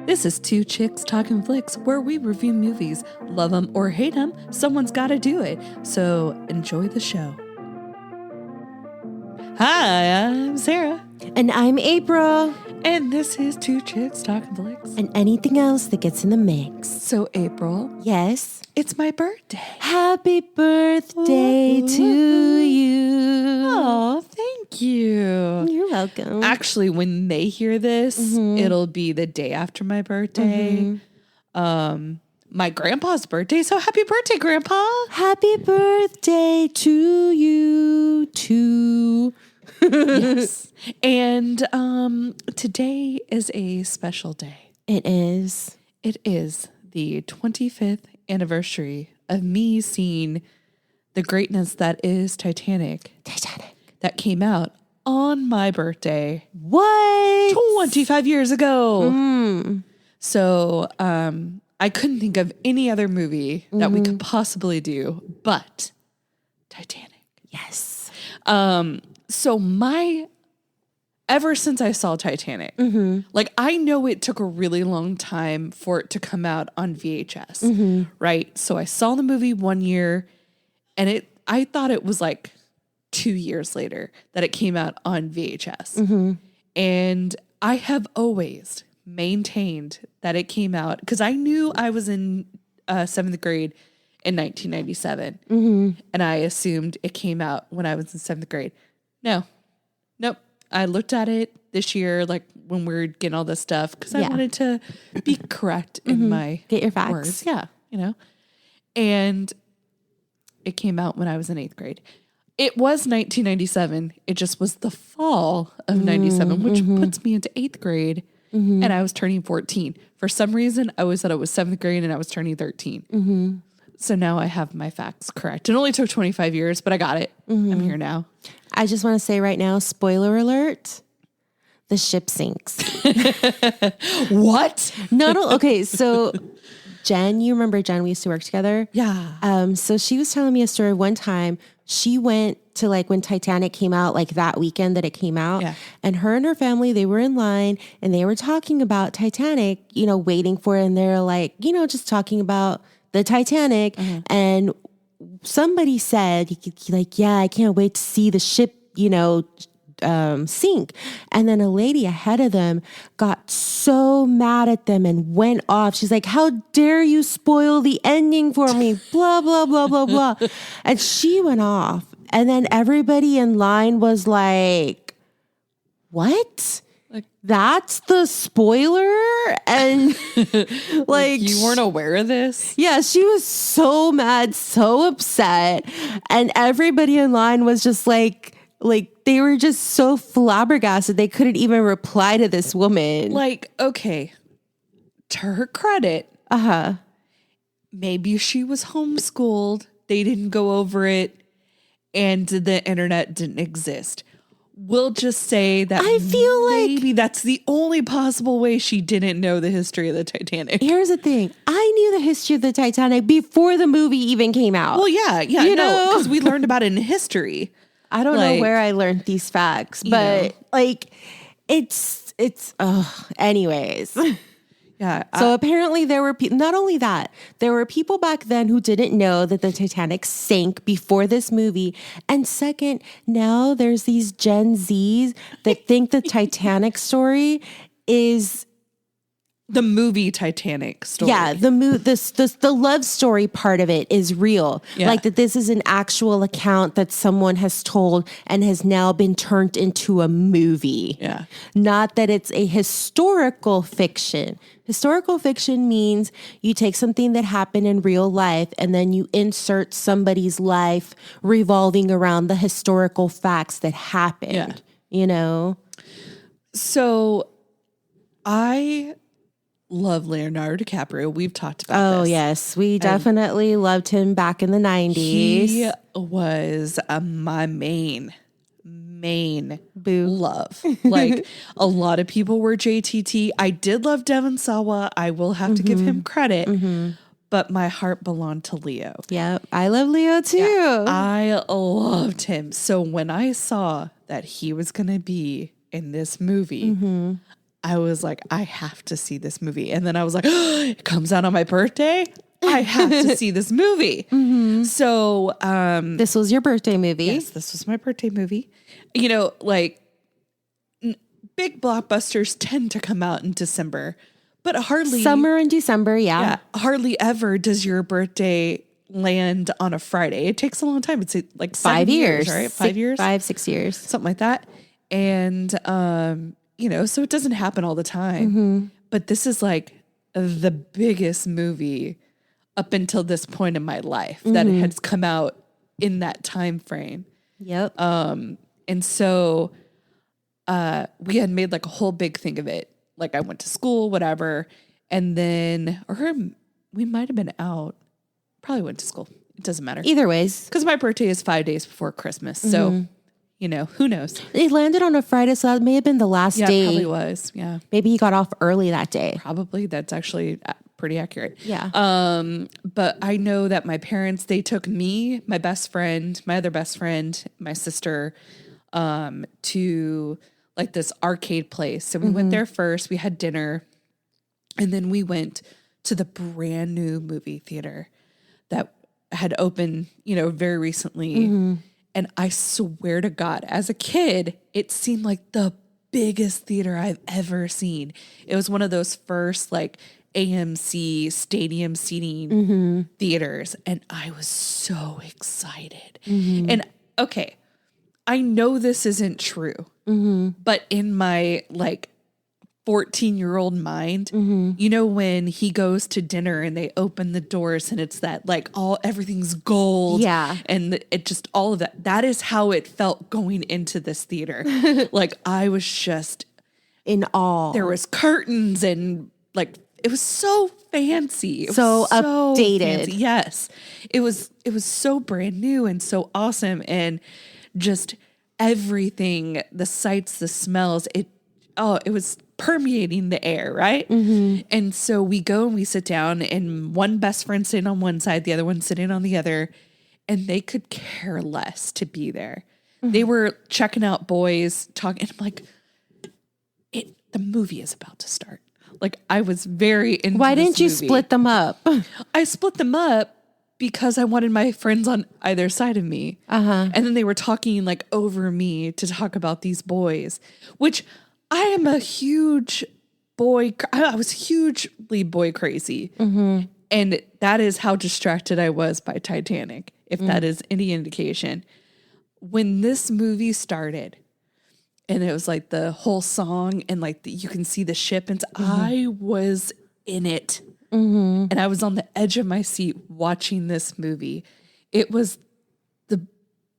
This is Two Chicks Talkin Flicks, where we review movies. Love them or hate them, someone's got to do it. So enjoy the show. Hi, I'm Sarah. And I'm April. And this is Two Chicks Talkin Flicks. And anything else that gets in the mix. So, April. Yes? It's my birthday. Happy birthday to you. Oh, thank you. You're welcome. Actually, when they hear this, it'll be the day after my birthday. My grandpa's birthday. So happy birthday, Grandpa. Happy birthday to you too. Yes. And today is a special day. It is. It is the 25th anniversary of me seeing the greatness that is Titanic. That came out on my birthday. What? 25 years ago. So I couldn't think of any other movie that we could possibly do but Titanic. Yes. So ever since I saw Titanic, like I know it took a really long time for it to come out on VHS, right? So I saw the movie 1 year and I thought it was like 2 years later that it came out on VHS. And I have always maintained that it came out because I knew I was in 7th grade in 1997. And I assumed it came out when I was in 7th grade. Nope. I looked at it this year, like when we were getting all this stuff, because I wanted to be correct in my Get your facts. words. Yeah, And it came out when I was in 8th grade. It was 1997. It just was the fall of 97, which puts me into 8th grade. And I was turning 14. For some reason, I always thought it was 7th grade and I was turning 13. So now I have my facts correct. It only took 25 years, but I got it. I'm here now. I just want to say right now, spoiler alert, the ship sinks. What? Okay, so Jen, you remember Jen, we used to work together? Yeah. So she was telling me a story one time. She went to like when Titanic came out, like that weekend that it came out. Yeah. And her and her family, they were in line and they were talking about Titanic, waiting for it. And they're like, just talking about the Titanic. And somebody said, yeah, I can't wait to see the ship, sink. And then a lady ahead of them got so mad at them and went off. She's like, how dare you spoil the ending for me? Blah, blah, blah, blah, blah. And she went off. And then everybody in line was like, what? That's the spoiler? And like you weren't aware of this? Yeah, she was so mad, so upset. And everybody in line was just like they were just so flabbergasted. They couldn't even reply to this woman. Like, okay, to her credit, maybe she was homeschooled. They didn't go over it and the internet didn't exist. We'll just say that I feel like maybe that's the only possible way she didn't know the history of the Titanic. Here's the thing. I knew the history of the Titanic before the movie even came out. Well, yeah, because we learned about it in history. I don't know where I learned these facts, but it's anyways. Yeah. So apparently there were not only that, there were people back then who didn't know that the Titanic sank before this movie. And second, now there's these Gen Zs that think the Titanic story is the movie Titanic story. Yeah, the love story part of it is real. Yeah. Like that this is an actual account that someone has told and has now been turned into a movie. Yeah. Not that it's a historical fiction. Historical fiction means you take something that happened in real life and then you insert somebody's life revolving around the historical facts that happened. So I love Leonardo DiCaprio. We've talked about this. Oh, yes. We definitely loved him back in the 90s. He was my main love. Like a lot of people were JTT. I did love Devon Sawa. I will have to give him credit. But my heart belonged to Leo. Yep. I love Leo too. Yeah, I loved him. So when I saw that he was going to be in this movie, I was like, I have to see this movie. And then I was like, it comes out on my birthday. I have to see this movie. So, this was your birthday movie. yes, this was my birthday movie. You know, like big blockbusters tend to come out in December, but hardly Summer and December. yeah, hardly ever does your birthday land on a Friday. It takes a long time. It's like 5 years, right? 5 years, 6 years. something like that. And, you know, so it doesn't happen all the time, but this is like the biggest movie up until this point in my life that has come out in that time frame. Yep. And so, we had made like a whole big thing of it. Like I went to school, whatever. And then, or we might've been out, probably went to school. It doesn't matter. Either ways. Cause my birthday is 5 days before Christmas. So, you know, who knows? It landed on a Friday, so that may have been the last Yeah, day. it probably was. Yeah. Maybe he got off early that day. Probably. That's actually pretty accurate. Yeah. But I know that my parents, they took me, my best friend, my other best friend, my sister, to like this arcade place. So we went there first, we had dinner, and then we went to the brand new movie theater that had opened, you know, very recently. And I swear to God, as a kid, it seemed like the biggest theater I've ever seen. It was one of those first like AMC stadium seating theaters. And I was so excited. And okay, I know this isn't true, but in my like 14-year-old mind, you know, when he goes to dinner and they open the doors and it's that like everything's gold. Yeah. And it just all of that. That is how it felt going into this theater. Like I was just In awe. there was curtains and like, it was so fancy. It So was updated. fancy. Yes. It was so brand new and so awesome. And just everything, the sights, the smells, it was permeating the air, right? And so we go and we sit down, and one best friend sitting on one side, the other one sitting on the other, and they could care less to be there. They were checking out boys, talking, and I'm like, the movie is about to start. Like I was very into Why this didn't you movie. split them up? I split them up because I wanted my friends on either side of me. And then they were talking like over me to talk about these boys, which I am a huge boy. I was hugely boy crazy. And that is how distracted I was by Titanic, if that is any indication. When this movie started and it was like the whole song and like you can see the ship and I was in it. And I was on the edge of my seat watching this movie. It was the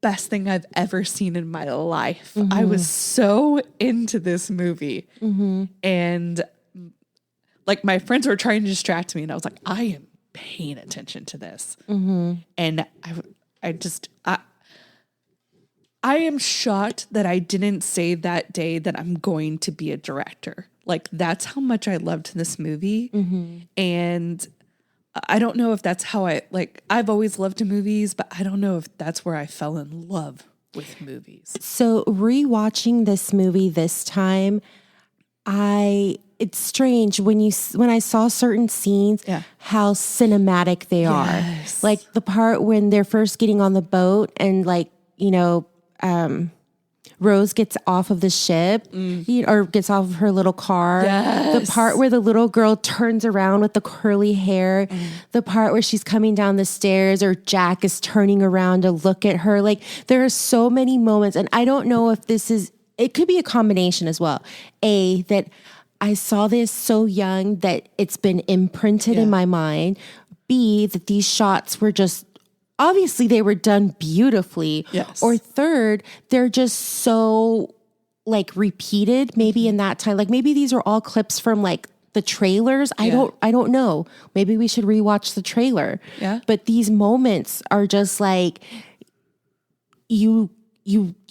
best thing I've ever seen in my life. I was so into this movie. And like my friends were trying to distract me and I was like, I am paying attention to this. And I am shocked that I didn't say that day that I'm going to be a director. Like that's how much I loved this movie. And I don't know if that's how I've always loved movies, but I don't know if that's where I fell in love with movies. So rewatching this movie this time, it's strange when I saw certain scenes, how cinematic they are. Like the part when they're first getting on the boat and like, you know, Rose gets off of the ship or gets off of her little car. The part where the little girl turns around with the curly hair, the part where she's coming down the stairs or Jack is turning around to look at her. Like there are so many moments, and I don't know if it could be a combination as well. That I saw this so young that it's been imprinted in my mind. B, that these shots were just, obviously they were done beautifully. Or third, they're just so like repeated maybe in that time. Like maybe these are all clips from like the trailers. I don't know. Maybe we should rewatch the trailer. But these moments are just like you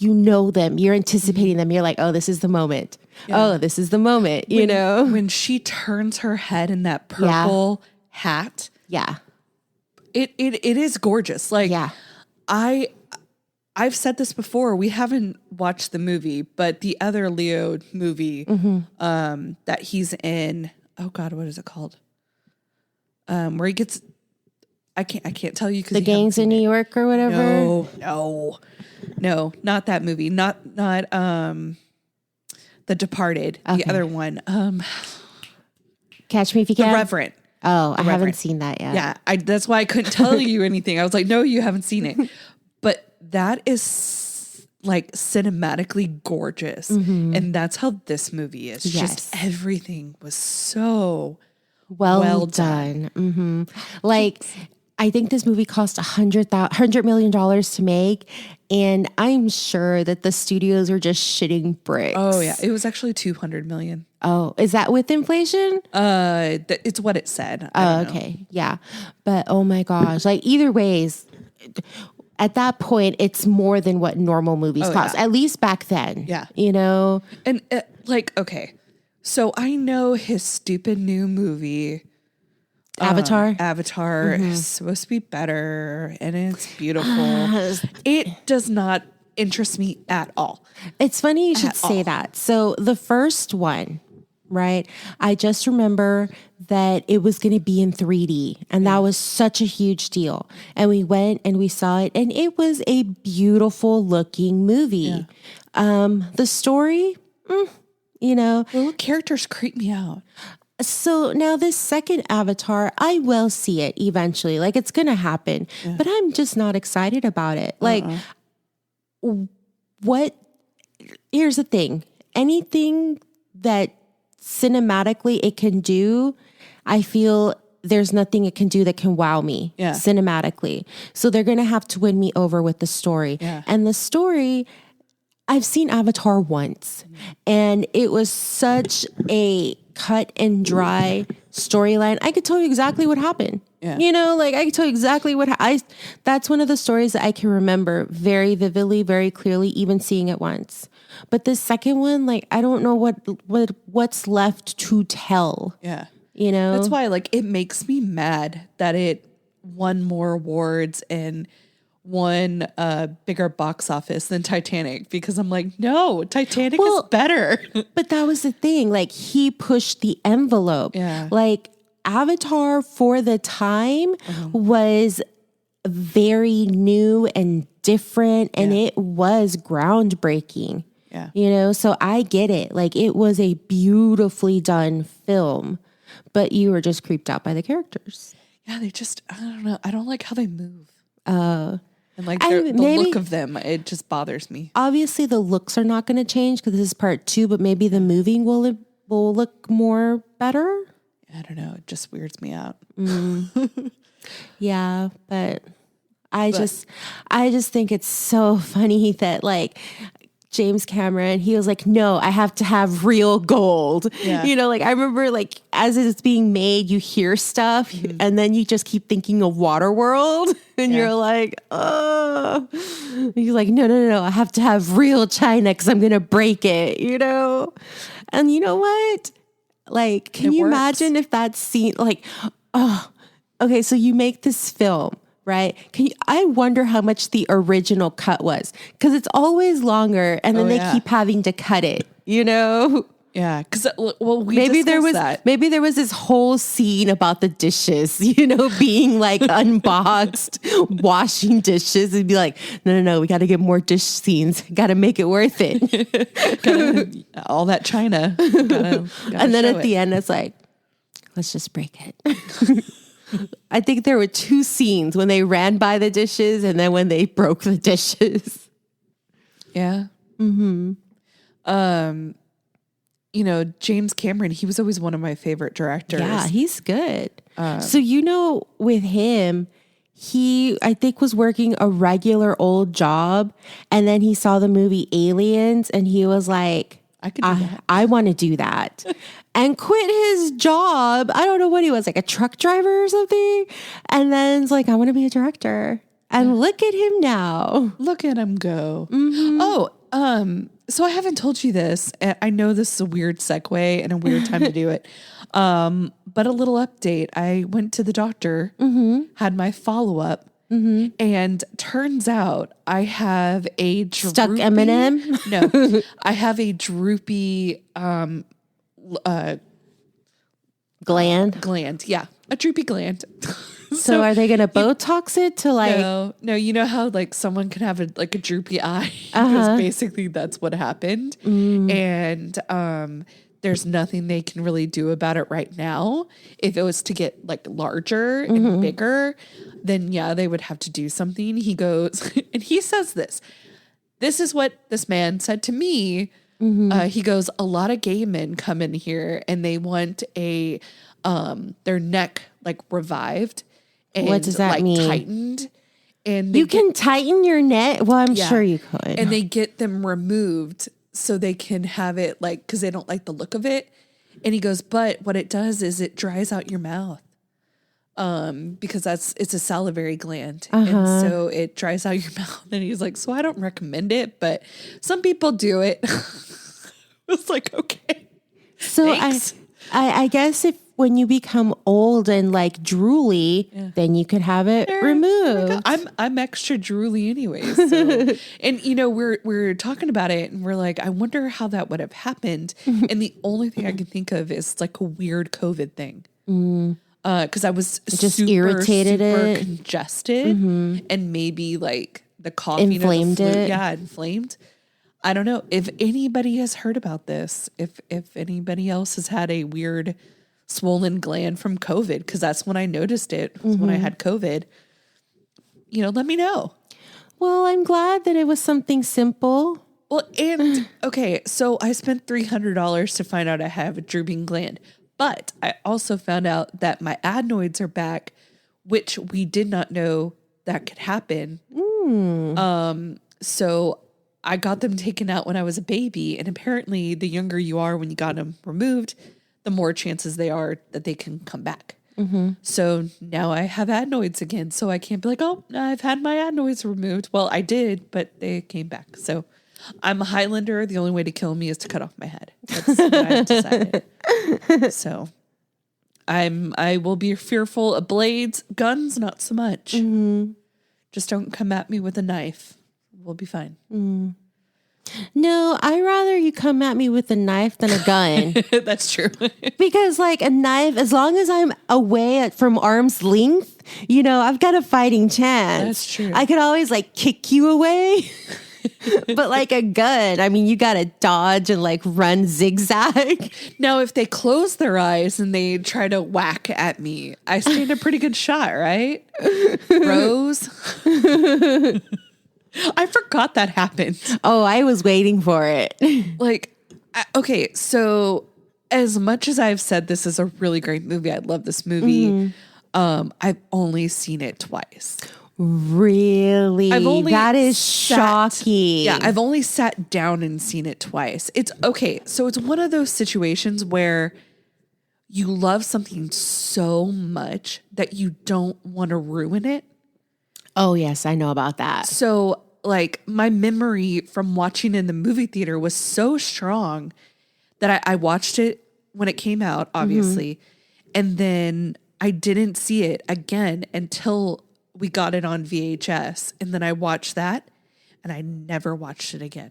know them. You're anticipating them. You're like, oh, this is the moment. Oh, this is the moment, you know? When she turns her head in that purple hat. It is gorgeous. Like I I've said this before. We haven't watched the movie, but the other Leo movie that he's in. Oh God, what is it called? Where he gets. I can't tell you because The Gangs in New York or whatever. No, not that movie. Not The Departed. Okay. The other one. Catch Me If You Can. The Reverend. Oh, I haven't seen that yet. Yeah, that's why I couldn't tell you anything. I was like, no, you haven't seen it. But that is like cinematically gorgeous. And that's how this movie is. Yes. Just everything was so well done. Like, I think this movie cost $100 million to make. And I'm sure that the studios are just shitting bricks. Oh, yeah. It was actually 200 million. Oh, is that with inflation? It's what it said. Oh, okay. Yeah. But oh my gosh. Like either ways, at that point, it's more than what normal movies cost, at least back then. Yeah. You know? And like, okay. So I know his stupid new movie, Avatar is supposed to be better and it's beautiful. It does not interest me at all. It's funny you should say that. So the first one, right? I just remember that it was going to be in 3D and that was such a huge deal. And we went and we saw it and it was a beautiful looking movie. Yeah. The story, you know. The little characters creep me out. So now this second Avatar, I will see it eventually. Like it's going to happen, but I'm just not excited about it. Like here's the thing. Anything that cinematically it can do, I feel there's nothing it can do that can wow me cinematically. So they're going to have to win me over with the story. Yeah. And the story, I've seen Avatar once and it was such a cut and dry storyline. I could tell you exactly what happened. Yeah. You know, like I could tell you exactly that's one of the stories that I can remember very vividly, very clearly, even seeing it once. But the second one, like, I don't know what's left to tell. Yeah. You know? That's why, like, it makes me mad that it won more awards and won a bigger box office than Titanic, because I'm like, no, Titanic is better. But that was the thing. Like, he pushed the envelope. Yeah. Like, Avatar for the time was very new and different, and it was groundbreaking. Yeah. You know, so I get it. Like, it was a beautifully done film, but you were just creeped out by the characters. Yeah, they just, I don't know. I don't like how they move. And like the look of them, it just bothers me. Obviously, the looks are not going to change because this is part 2, but maybe the moving will look more better. I don't know. It just weirds me out. Yeah, but I just think it's so funny that like James Cameron, he was like, no, I have to have real gold. Yeah. You know, like I remember like as it's being made, you hear stuff and then you just keep thinking of Waterworld and you're like, oh, he's like, no, I have to have real China because I'm going to break it, you know? And you know what? Like, can you imagine if that scene, like, oh, okay, so you make this film, right? I wonder how much the original cut was, because it's always longer, and then they keep having to cut it, you know? Yeah, because maybe there was this whole scene about the dishes, you know, being like unboxed, washing dishes, and be like, no, we got to get more dish scenes, got to make it worth it. All that China, gotta and then at the end, it's like, let's just break it. I think there were 2 scenes when they ran by the dishes and then when they broke the dishes. Yeah. Mm-hmm. You know, James Cameron, he was always one of my favorite directors. Yeah, he's good. So, you know, with him, he, I think, was working a regular old job. And then he saw the movie Aliens and he was like, I want to do that. And quit his job. I don't know what he was, like a truck driver or something. And then it's like, I want to be a director. And look at him now. Look at him go. Mm-hmm. Oh, so I haven't told you this. I know this is a weird segue and a weird time to do it. But a little update. I went to the doctor, had my follow-up, And turns out I have a droopy, Stuck M&M? No, I have a droopy Gland. Yeah, a droopy gland. So are they going to Botox it to like? No, you know how like someone can have a droopy eye? Because basically that's what happened. And there's nothing they can really do about it right now. If it was to get like larger and bigger, then yeah, they would have to do something. He goes, and he says this is what this man said to me. He goes, a lot of gay men come in here and they want their neck like revived. And what does that like mean? Tightened. And you can tighten your neck? Well, I'm sure you could. And they get them removed so they can have it like, because they don't like the look of it. And he goes, but what it does is it dries out your mouth. Because it's a salivary gland. And so it dries out your mouth. And he's like, so I don't recommend it, but some people do it. It's like, okay. So I guess if when you become old and like drooly, then you could have it removed. I'm extra drooly anyways. So. And you know, we're talking about it and we're like, I wonder how that would have happened. And the only thing I can think of is like a weird COVID thing. Because I was just irritated, super congested, and maybe like the coughing inflamed it. Yeah, inflamed. I don't know if anybody has heard about this. If anybody else has had a weird swollen gland from COVID, because that's when I noticed it, was when I had COVID. You know, let me know. Well, I'm glad that it was something simple. Well, and okay, so I spent $300 to find out I have a drooping gland. But I also found out that my adenoids are back, which we did not know that could happen. So I got them taken out when I was a baby. And apparently the younger you are when you got them removed, the more chances they are that they can come back. So now I have adenoids again. So I can't be like, oh, I've had my adenoids removed. Well, I did, but they came back. So I'm a Highlander. The only way to kill me is to cut off my head. That's what I've decided. So I will be fearful of blades, guns, not so much. Just don't come at me with a knife. We'll be fine. No, I'd rather you come at me with a knife than a gun. That's true. Because like a knife, as long as I'm away from arm's length, you know, I've got a fighting chance. That's true. I could always like kick you away. But like a gun, I mean, you got to dodge and like run zigzag. Now, if they close their eyes and they try to whack at me, I stand a pretty good shot, right? Rose. I forgot that happened. Oh, I was waiting for it. Like, okay, so as much as I've said this is a really great movie, I love this movie, I've only seen it twice. Really? That is shocking. Yeah, I've only sat down and seen it twice. It's okay. So it's one of those situations where you love something so much that you don't want to ruin it. Oh, yes, I know about that. So like my memory from watching in the movie theater was so strong that I watched it when it came out, obviously. And then I didn't see it again until we got it on VHS, and then I watched that and I never watched it again.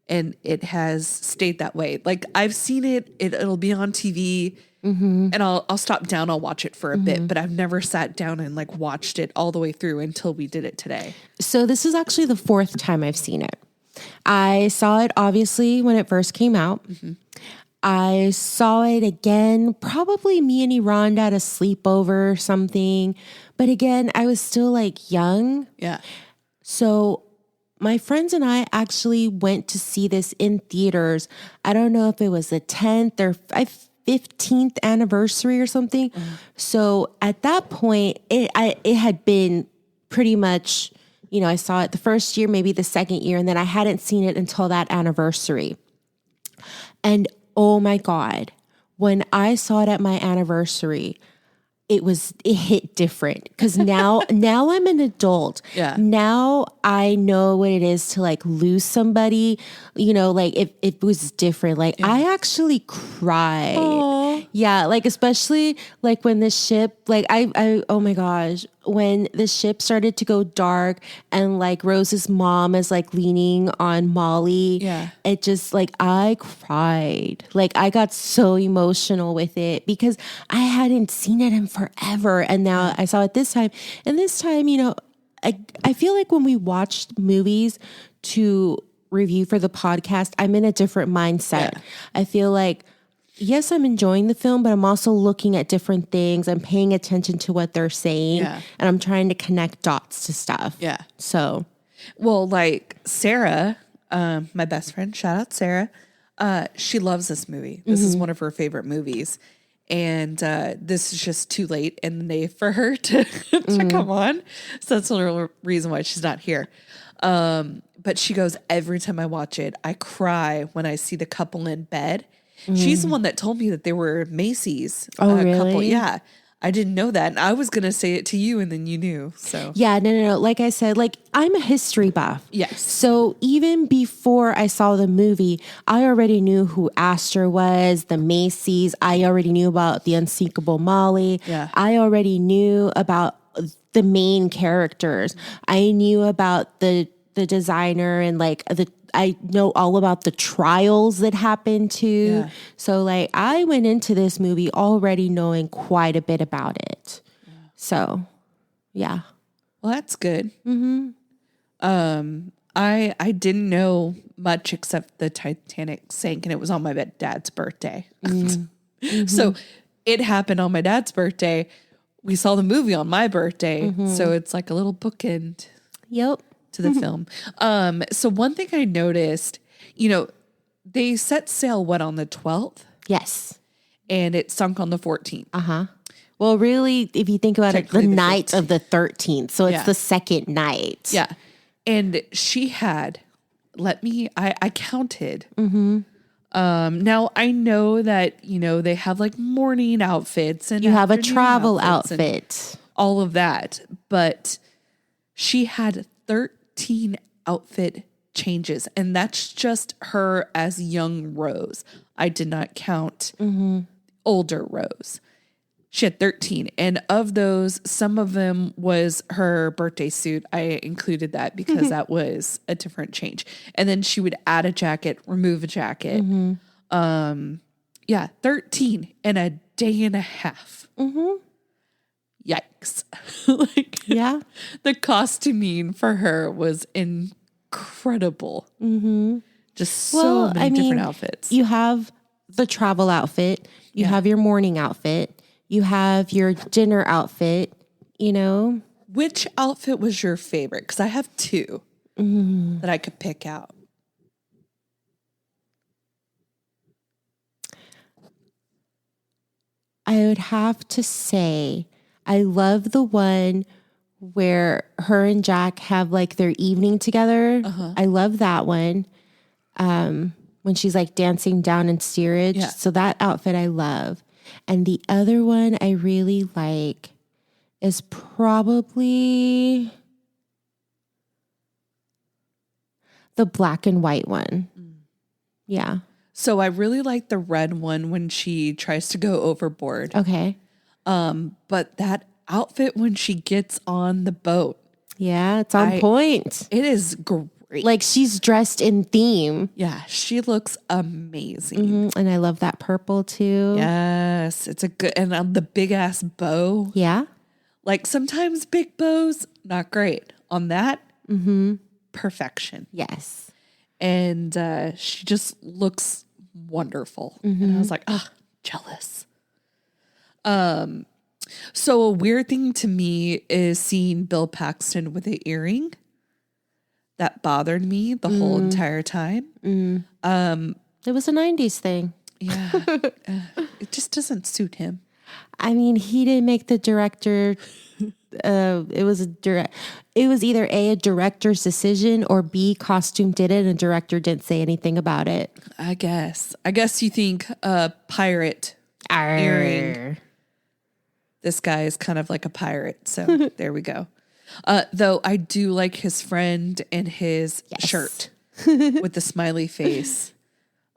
And it has stayed that way. Like I've seen it, it'll be on TV and I'll stop down, I'll watch it for a bit, but I've never sat down and like watched it all the way through until we did it today. So this is actually the fourth time I've seen it. I saw it obviously when it first came out. I saw it again, probably me and Rhonda at a sleepover or something. But again, I was still like young. Yeah. So my friends and I actually went to see this in theaters. I don't know if it was the 10th or 15th anniversary or something. So at that point, it had been pretty much, you know, I saw it the first year, maybe the second year, and then I hadn't seen it until that anniversary. And oh my God, when I saw it at my anniversary, it hit different because now I'm an adult. Yeah. Now I know what it is to like lose somebody, you know, like it was different. Like I actually cried. Aww. Yeah, like especially like when the ship, like I oh my gosh, when the ship started to go dark and like Rose's mom is like leaning on Molly. Yeah. It just like I cried. Like I got so emotional with it because I hadn't seen it in forever. And now I saw it this time. And this time, you know, I feel like when we watched movies to review for the podcast, I'm in a different mindset. Yeah. I feel like, yes, I'm enjoying the film, but I'm also looking at different things. I'm paying attention to what they're saying, Yeah. and I'm trying to connect dots to stuff. Yeah. So, Well, like Sarah, my best friend, shout out Sarah. She loves this movie. This is one of her favorite movies. And this is just too late in the day for her to come on. So that's the real reason why she's not here. But she goes, every time I watch it, I cry when I see the couple in bed. She's the one that told me that they were Macy's really? couple. Yeah. I didn't know that. And I was going to say it to you and then you knew. So yeah, no. Like I said, like I'm a history buff. yes. So even before I saw the movie, I already knew who Astor was, the Macy's. I already knew about the Unsinkable Molly. Yeah. I already knew about the main characters. I knew about the designer and like I know all about the trials that happened too. Yeah. So like I went into this movie already knowing quite a bit about it. Yeah. So yeah. Well, that's good. I didn't know much except the Titanic sank and it was on my dad's birthday. So it happened on my dad's birthday. We saw the movie on my birthday. So it's like a little bookend. Yep. To the film. So one thing I noticed, you know, they set sail on the 12th? Yes. And it sunk on the 14th. Well, really, if you think about it, the night of the 13th. So it's the second night. Yeah. And she had, I counted. Now I know that, you know, they have like morning outfits and you have a travel outfits outfit. all of that. But she had 13 outfit changes. And that's just her as young Rose. I did not count older Rose. She had 13. And of those, some of them was her birthday suit. I included that because that was a different change. And then she would add a jacket, remove a jacket. 13 in a day and a half. Yikes. Yeah. The costuming for her was incredible. Just so many different outfits. You have the travel outfit. You have your morning outfit. You have your dinner outfit, you know. Which outfit was your favorite? Because I have two that I could pick out. I would have to say I love the one where her and Jack have like their evening together. I love that one. When she's like dancing down in steerage. Yeah. So that outfit I love. And the other one I really like is probably the black and white one. Yeah. So I really like the red one when she tries to go overboard. Okay. But that outfit when she gets on the boat. Yeah, it's on point. It is great. Like she's dressed in theme. Yeah, she looks amazing. And I love that purple too. Yes, it's a good, and the big ass bow. Yeah. Like sometimes big bows, not great. On that, perfection. Yes. And she just looks wonderful. And I was like, jealous. So a weird thing to me is seeing Bill Paxton with an earring. That bothered me the whole entire time. It was a 90s thing. Yeah. It just doesn't suit him. I mean, he didn't make the director. It was either A, a director's decision, or B, costume did it and director didn't say anything about it. I guess you think pirate earring. This guy is kind of like a pirate. So there we go. Though I do like his friend and his shirt with the smiley face.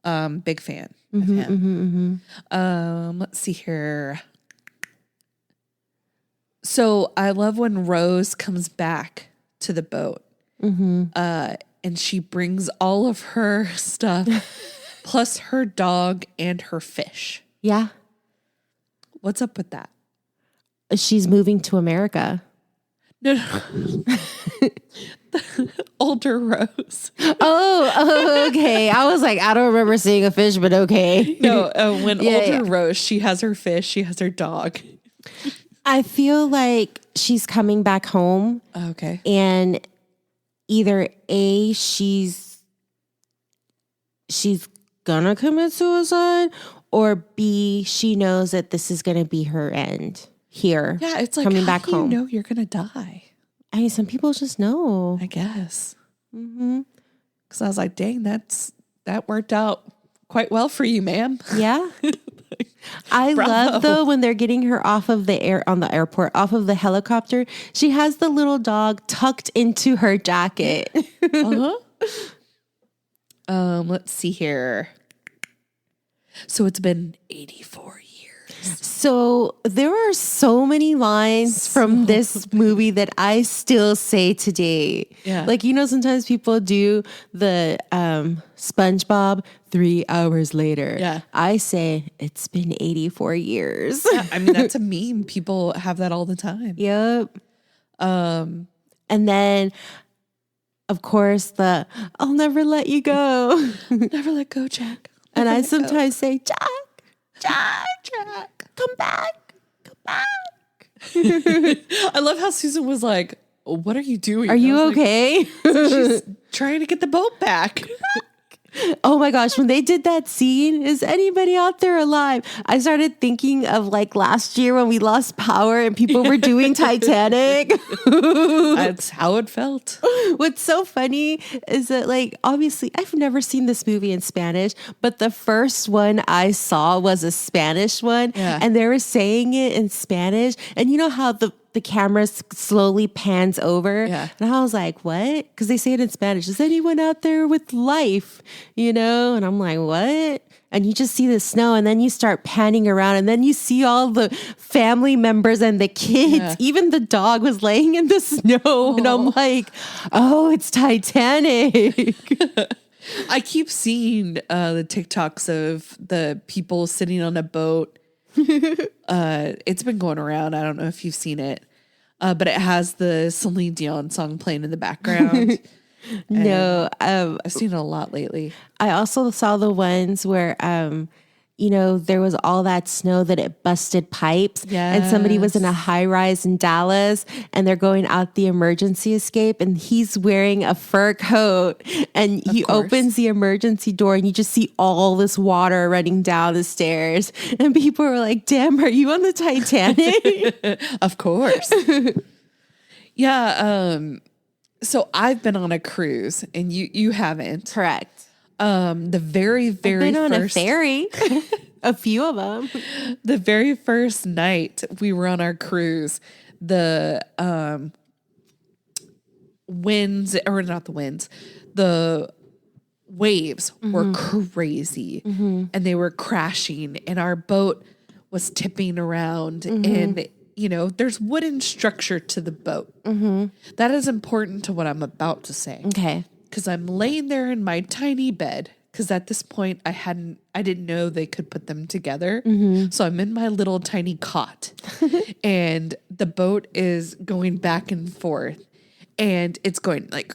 Big fan. of him. Let's see here. So I love when Rose comes back to the boat, and she brings all of her stuff, plus her dog and her fish. Yeah. What's up with that? She's moving to America. No. Older Rose. Oh, okay. I was like, I don't remember seeing a fish, but okay. No, when older Rose, she has her fish, she has her dog. I feel like she's coming back home. Okay. And either A, she's gonna commit suicide, or B, she knows that this is gonna be her end here. Yeah, it's like, coming how back do home. You know you're gonna die. I mean, some people just know. I guess. Because I was like, dang, that worked out quite well for you, ma'am. Yeah. I love though when they're getting her off of the airport, off of the helicopter. She has the little dog tucked into her jacket. Let's see here. So it's been 84 years. So there are so many lines from this movie that I still say today. Yeah. Like, you know, sometimes people do the SpongeBob 3 hours later. Yeah. I say it's been 84 years. Yeah, I mean, that's a meme. People have that all the time. Yep. And then, of course, I'll never let you go. Never let go, Jack. And I sometimes say, Jack, come back. I love how Susan was like, what are you doing? Are you okay? She's trying to get the boat back. Oh my gosh, when they did that scene, is anybody out there alive? I started thinking of like last year when we lost power and people were doing Titanic. That's how it felt. What's so funny is that, like, obviously I've never seen this movie in Spanish, but the first one I saw was a Spanish one, and they were saying it in Spanish. And you know how the camera slowly pans over. Yeah. And I was like, what? Because they say it in Spanish. Is anyone out there with life? You know? And I'm like, what? And you just see the snow, and then you start panning around, and then you see all the family members and the kids. Yeah. Even the dog was laying in the snow. And I'm like, oh, it's Titanic. I keep seeing the TikToks of the people sitting on a boat. It's been going around. I don't know if you've seen it, but it has the Celine Dion song playing in the background. No, I've seen it a lot lately. I also saw the ones where, you know, there was all that snow that it busted pipes, and somebody was in a high rise in Dallas, and they're going out the emergency escape, and he's wearing a fur coat, and he opens the emergency door, and you just see all this water running down the stairs, and people were like, "Damn, are you on the Titanic?" Of course. Yeah. So I've been on a cruise, and you haven't. Correct. The very I've been on first a ferry. A few of them. The very first night we were on our cruise, the the waves were crazy, and they were crashing, and our boat was tipping around, and you know, there's wooden structure to the boat. That is important to what I'm about to say. Okay. Because I'm laying there in my tiny bed. Because at this point I didn't know they could put them together. So I'm in my little tiny cot, and the boat is going back and forth, and it's going like,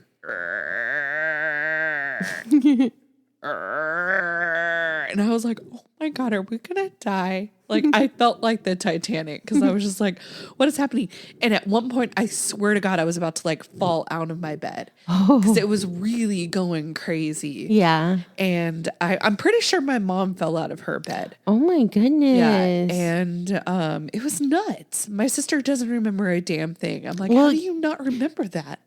and I was like, oh my God, are we gonna die? Like, I felt like the Titanic, because I was just like, what is happening? And at one point, I swear to God, I was about to like fall out of my bed, because it was really going crazy. Yeah. And I'm pretty sure my mom fell out of her bed. Oh my goodness. Yeah. And it was nuts. My sister doesn't remember a damn thing. I'm like, Well, how do you not remember that?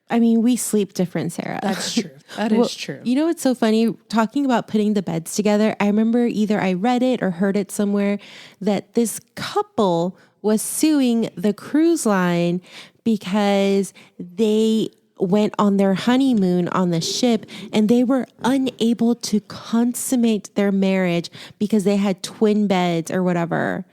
I mean, we sleep different, Sarah. That's true. That is true. You know what's so funny? Talking about putting the beds together, I remember either I read it or heard it somewhere that this couple was suing the cruise line because they went on their honeymoon on the ship and they were unable to consummate their marriage because they had twin beds or whatever.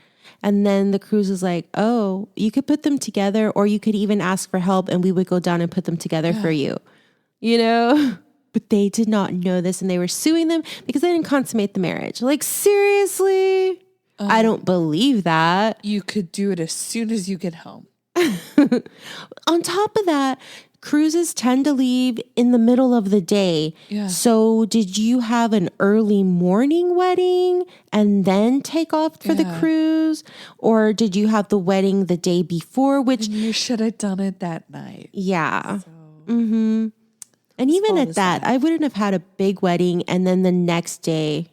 And then the cruise was like, oh, you could put them together or you could even ask for help and we would go down and put them together for you, you know? But they did not know this and they were suing them because they didn't consummate the marriage. Like, seriously? I don't believe that. You could do it as soon as you get home. On top of that, cruises tend to leave in the middle of the day. Yeah. So did you have an early morning wedding and then take off for the cruise? Or did you have the wedding the day before? Which you should have done it that night. Yeah. So, and even at that, I wouldn't have had a big wedding and then the next day,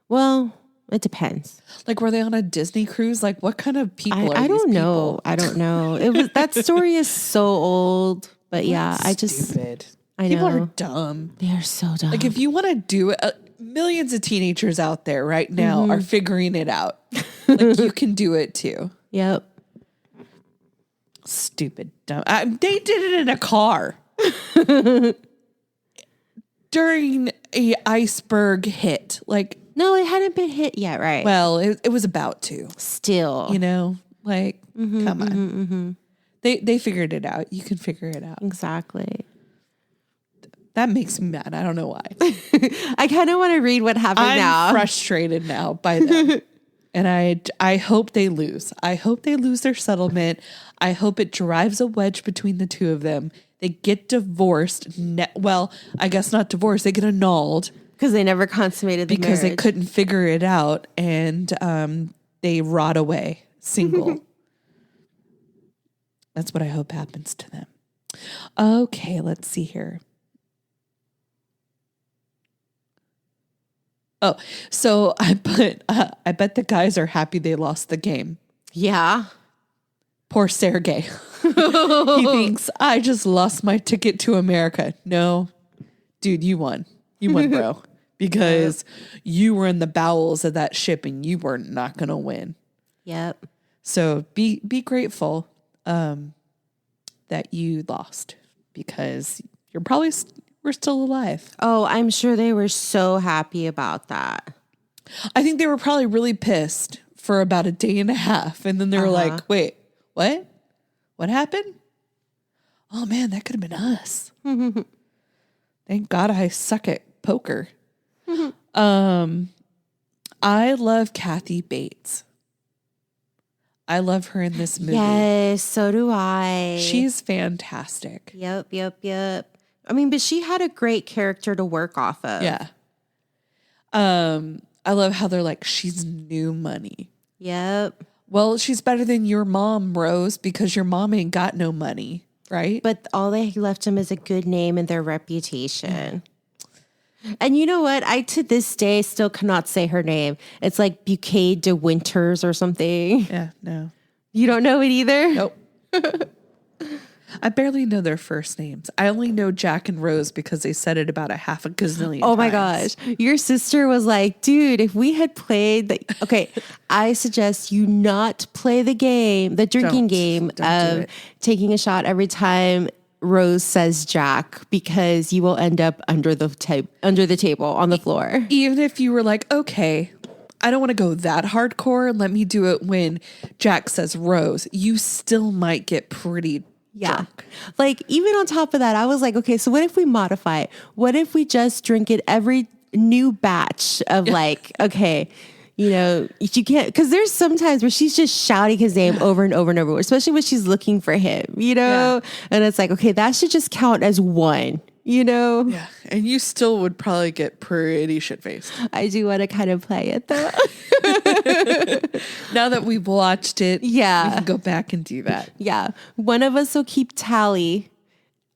well, it depends. Like, were they on a Disney cruise? Like, what kind of people are I these don't know. people? I don't know. It was that story is so old, but yeah, I just stupid. I People know. are dumb. They are so dumb. Like, if you want to do it, millions of teenagers out there right now are figuring it out. Like, you can do it too. Yep. Stupid, dumb. They did it in a car during a iceberg hit. Like, no, it hadn't been hit yet, right? well, it was about to. Still, You know, like, come on. They figured it out. You can figure it out. exactly. That makes me mad. I don't know why. I kind of want to read what happened I'm now. frustrated now by them. And I hope they lose. I hope they lose their settlement. I hope it drives a wedge between the two of them. They get divorced. Well, I guess not divorced. They get annulled. Because they never consummated the Because they marriage. couldn't figure it out. And they rot away single. That's what I hope happens to them. Okay, let's see here. Oh, so I bet the guys are happy they lost the game. Yeah. Poor Sergey. He thinks, I just lost my ticket to America. No, dude, you won. You won, bro. Because you were in the bowels of that ship and you were not going to win. Yep. So be grateful that you lost because you're probably we're still alive. Oh, I'm sure they were so happy about that. I think they were probably really pissed for about a day and a half. And then they were like, wait, what? What happened? Oh man, that could have been us. Thank God I suck at poker. I love Kathy Bates. I love her in this movie. Yes, so do I. She's fantastic. Yep. I mean, but she had a great character to work off of. Yeah. I love how they're like, she's new money. Yep. Well, she's better than your mom, Rose, because your mom ain't got no money, right? But all they left them is a good name and their reputation. And you know what? I, to this day, still cannot say her name. It's like Bouquet de Winters or something. Yeah, no. You don't know it either? Nope. I barely know their first names. I only know Jack and Rose because they said it about a half a gazillion Oh my times. gosh. Your sister was like, dude, if we had played the, okay, I suggest you not play the game, the drinking game Don't do of it. taking a shot every time Rose says Jack, because you will end up under the table on the floor. Even if you were like, okay, I don't want to go that hardcore. Let me do it when Jack says Rose. You still might get pretty drunk. Like, even on top of that, I was like, okay, so what if we modify it? What if we just drink it every new batch of like, okay, you know, you can't, because there's sometimes where she's just shouting his name over and over and over, especially when she's looking for him, you know? And it's like, okay, that should just count as one, you know? Yeah. And you still would probably get pretty shit-faced. I do want to kind of play it though. Now that we've watched it, we Yeah. can go back and do that. Yeah. One of us will keep tally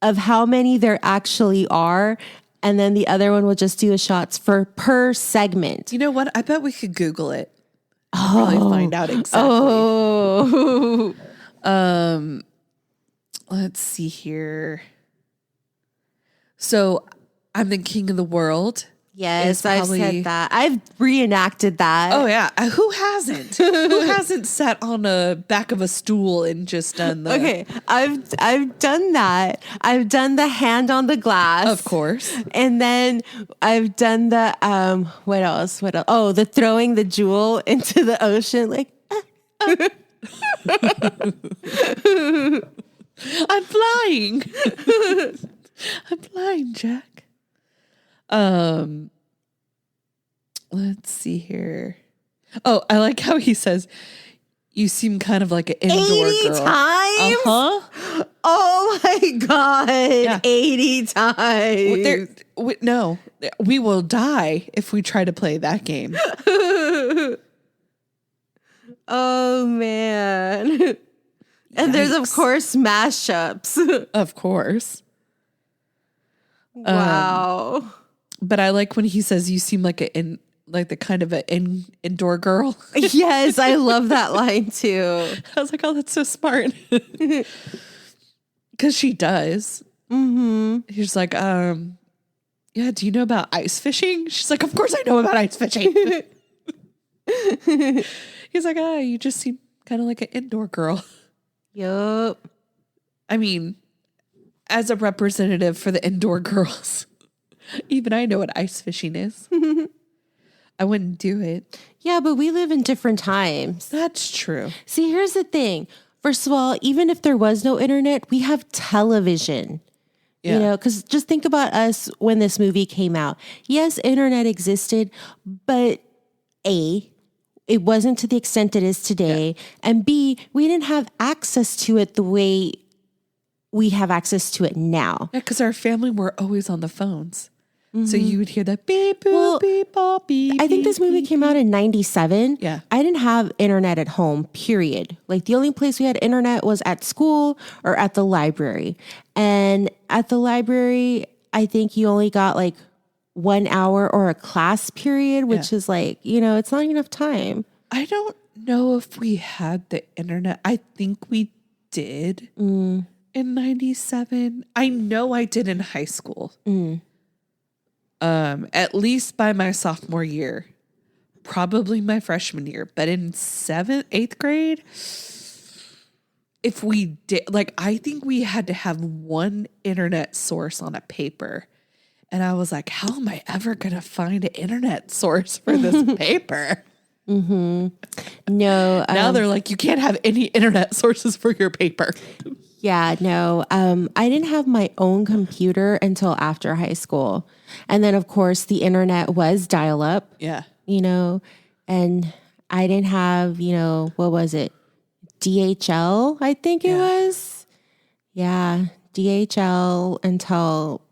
of how many there actually are. And then the other one will just do the shots for per segment. You know what? I bet we could Google it. Probably find out exactly. Oh. Let's see here. So I'm the king of the world. Yes, I've said that. I've reenacted that. Oh yeah, who hasn't? Who hasn't sat on a back of a stool and just done the? Okay, I've done that. I've done the hand on the glass, Of course. and then I've done the What else? What else? Oh, the throwing the jewel into the ocean, like. I'm flying. I'm flying, Jack. Let's see here. Oh, I like how he says, "You seem kind of like an indoor 80 girl." times? Uh-huh. Oh my God. Yeah. 80 times. No, we will die if we try to play that game. Oh man. And there's of course mashups. Of course. Wow. But I like when he says, "You seem like the kind of an indoor girl." Yes, I love that line too. I was like, "Oh, that's so smart," because she does. Mm-hmm. He's like, "Yeah, do you know about ice fishing?" She's like, "Of course I know about ice fishing." He's like, "You just seem kind of like an indoor girl." Yup. I mean, as a representative for the indoor girls, even I know what ice fishing is. I wouldn't do it. Yeah, but we live in different times. That's true. See, here's the thing. First of all, even if there was no internet, we have television. Yeah. You know, because just think about us when this movie came out. Yes, internet existed, but A, it wasn't to the extent it is today. Yeah. And B, we didn't have access to it the way we have access to it now. Yeah, because our family were always on the phones. Mm-hmm. So you would hear that beep, boop, well, beep, bop, beep. I think this movie came out in 97. Yeah. I didn't have internet at home, period. Like the only place we had internet was at school or at the library. And at the library, I think you only got like 1 hour or a class period, which is like, it's not enough time. I don't know if we had the internet. I think we did in 97. I know I did in high school. At least by my sophomore year, probably my freshman year, but in 8th grade, if we did, I think we had to have one internet source on a paper. And I was like, how am I ever going to find an internet source for this paper? Mm-hmm. No. Now they're like, you can't have any internet sources for your paper. Yeah, no. I didn't have my own computer until after high school. And then, of course, the internet was dial-up. Yeah. And I didn't have, what was it? DHL, I think it was. Yeah, DHL until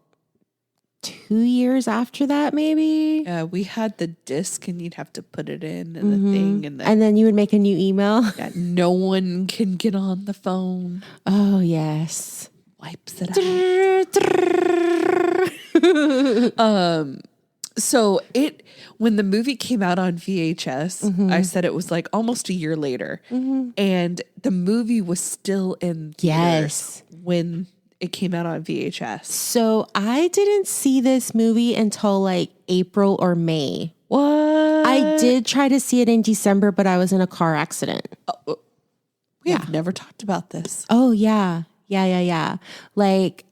2 years after that, maybe. Yeah, we had the disc and you'd have to put it in and the thing. And then you would make a new email. Yeah, no one can get on the phone. Oh, yes. Wipes it out. So when the movie came out on VHS, I said it was like almost a year later. And the movie was still in theaters when it came out on VHS. So I didn't see this movie until like April or May. What? I did try to see it in December, but I was in a car accident. We have never talked about this. Oh, yeah. Yeah. Like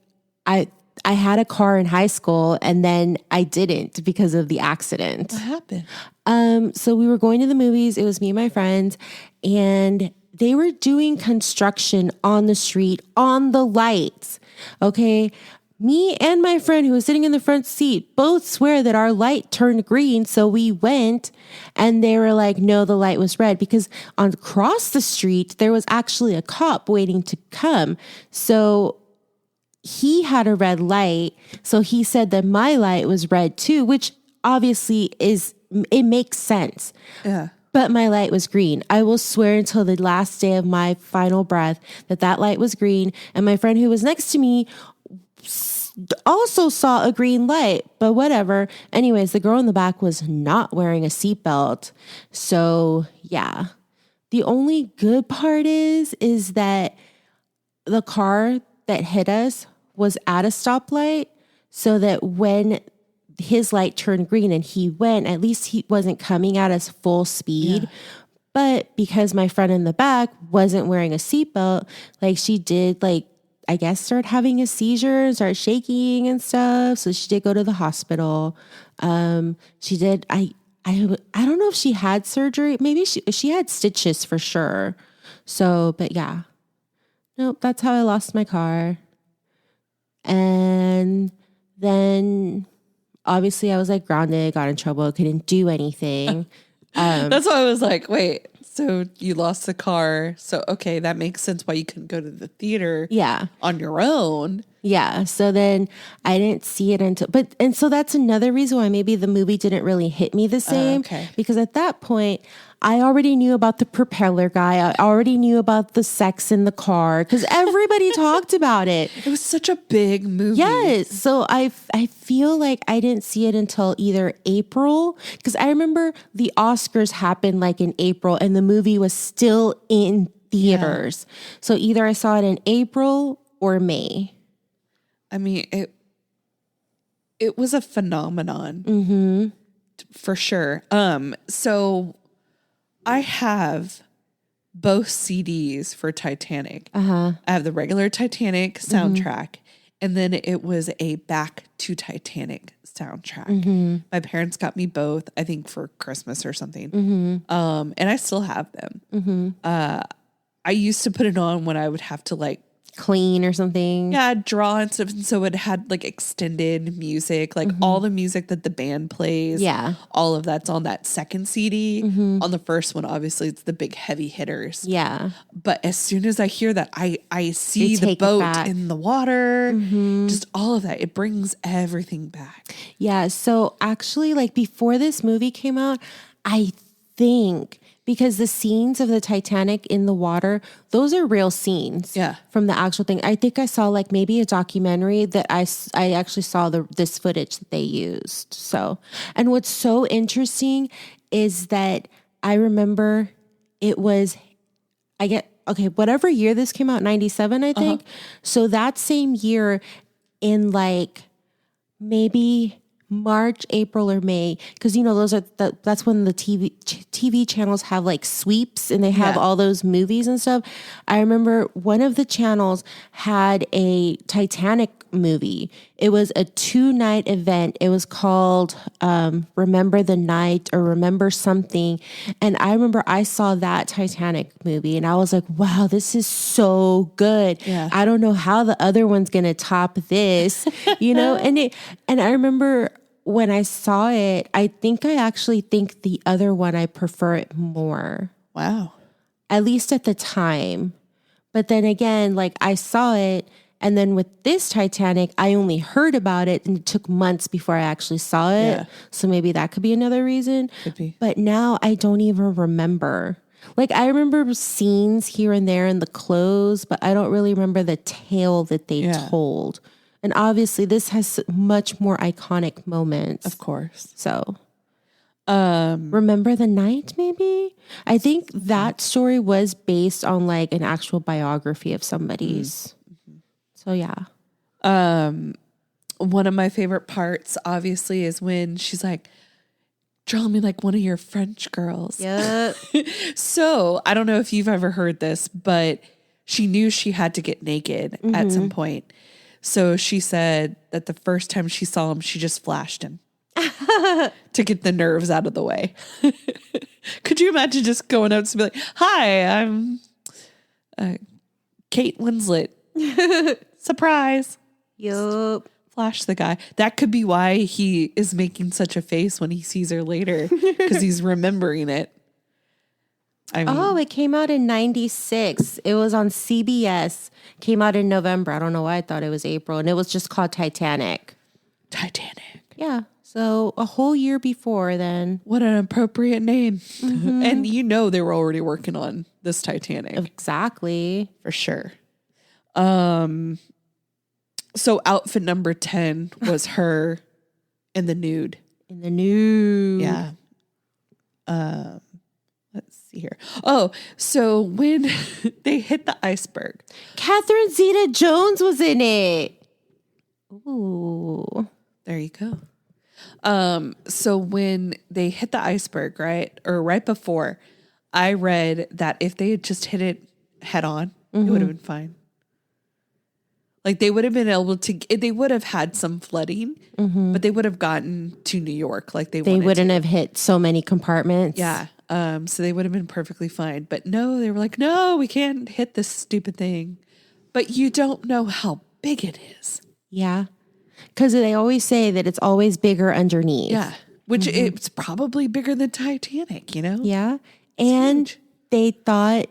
I had a car in high school and then I didn't because of the accident. What happened? So we were going to the movies. It was me and my friends, and they were doing construction on the street on the lights. Okay. Me and my friend who was sitting in the front seat both swear that our light turned green. So we went and they were like, no, the light was red, because across the street, there was actually a cop waiting to come. So he had a red light. So he said that my light was red too, which obviously it makes sense. Yeah. But my light was green. I will swear until the last day of my final breath that light was green. And my friend who was next to me also saw a green light, but whatever. Anyways, the girl in the back was not wearing a seatbelt. So yeah, the only good part is that the car that hit us was at a stoplight, so that when his light turned green and he went. At least he wasn't coming at us full speed. Yeah. But because my friend in the back wasn't wearing a seatbelt, like she did, like, I guess start having a seizure and start shaking and stuff. So she did go to the hospital. She did, I don't know if she had surgery. Maybe she had stitches for sure. So, but yeah. Nope, that's how I lost my car. And then obviously I was like grounded, got in trouble, couldn't do anything. That's why I was like, wait, so you lost the car. So, okay, that makes sense why you couldn't go to the theater on your own. Yeah. So then I didn't see it and so that's another reason why maybe the movie didn't really hit me the same. Because at that point, I already knew about the propeller guy. I already knew about the sex in the car because everybody talked about it. It was such a big movie. Yes. So I feel like I didn't see it until either April because I remember the Oscars happened like in April and the movie was still in theaters. Yeah. So either I saw it in April or May. I mean, it was a phenomenon for sure. So I have both CDs for Titanic. I have the regular Titanic soundtrack, and then it was a Back to Titanic soundtrack. My parents got me both, I think for Christmas or something. And I still have them. I used to put it on when I would have to like clean or something. Yeah, draw and stuff. And so it had like extended music, like all the music that the band plays. Yeah. All of that's on that second CD. On the first one, obviously, it's the big heavy hitters. Yeah. But as soon as I hear that, I see the boat in the water, just all of that. It brings everything back. Yeah. So actually, like before this movie came out, I think because the scenes of the Titanic in the water, those are real scenes from the actual thing. I think I saw like maybe a documentary that I actually saw this footage that they used. So, and what's so interesting is that I remember it was, whatever year this came out, 97, I think. So that same year in like maybe March, April, or May, because you know that's when the TV channels have like sweeps and they have all those movies and stuff. I remember one of the channels had a Titanic movie. It was a 2-night event. It was called Remember the Night or Remember Something. And I remember I saw that Titanic movie and I was like, wow, this is so good. Yeah. I don't know how the other one's gonna top this, you know? And I remember when I saw it, I actually think the other one, I prefer it more. Wow. At least at the time. But then again, like I saw it, and then with this Titanic, I only heard about it and it took months before I actually saw it. Yeah. So maybe that could be another reason. Could be. But now I don't even remember. Like I remember scenes here and there in the clothes, but I don't really remember the tale that they told. And obviously this has much more iconic moments. Of course. So Remember the Night, maybe? I think that story was based on like an actual biography of somebody's. So yeah. One of my favorite parts, obviously, is when she's like, draw me like one of your French girls. Yep. So I don't know if you've ever heard this, but she knew she had to get naked at some point. So she said that the first time she saw him, she just flashed him to get the nerves out of the way. Could you imagine just going up to be like, hi, I'm Kate Winslet. Surprise. Yup. Flash the guy. That could be why he is making such a face when he sees her later, because he's remembering it. I mean, it came out in 96. It was on CBS. Came out in November. I don't know why I thought it was April. And it was just called Titanic. Titanic. Yeah. So a whole year before then. What an appropriate name. And you know they were already working on this Titanic. Exactly. For sure. So outfit number 10 was her in the nude. In the nude. Yeah. Let's see here. Oh, so when they hit the iceberg. Catherine Zeta-Jones was in it. Ooh. There you go. So when they hit the iceberg, right? Or right before, I read that if they had just hit it head on, it would have been fine. Like they would have been able to, they would have had some flooding, but they would have gotten to New York like they wanted wouldn't to. have hit so many compartments. Yeah. So they would have been perfectly fine. But no, they were like, no, we can't hit this stupid thing. But you don't know how big it is. Yeah. Because they always say that it's always bigger underneath. Yeah. Which it's probably bigger than Titanic, you know? Yeah. And huge. they thought,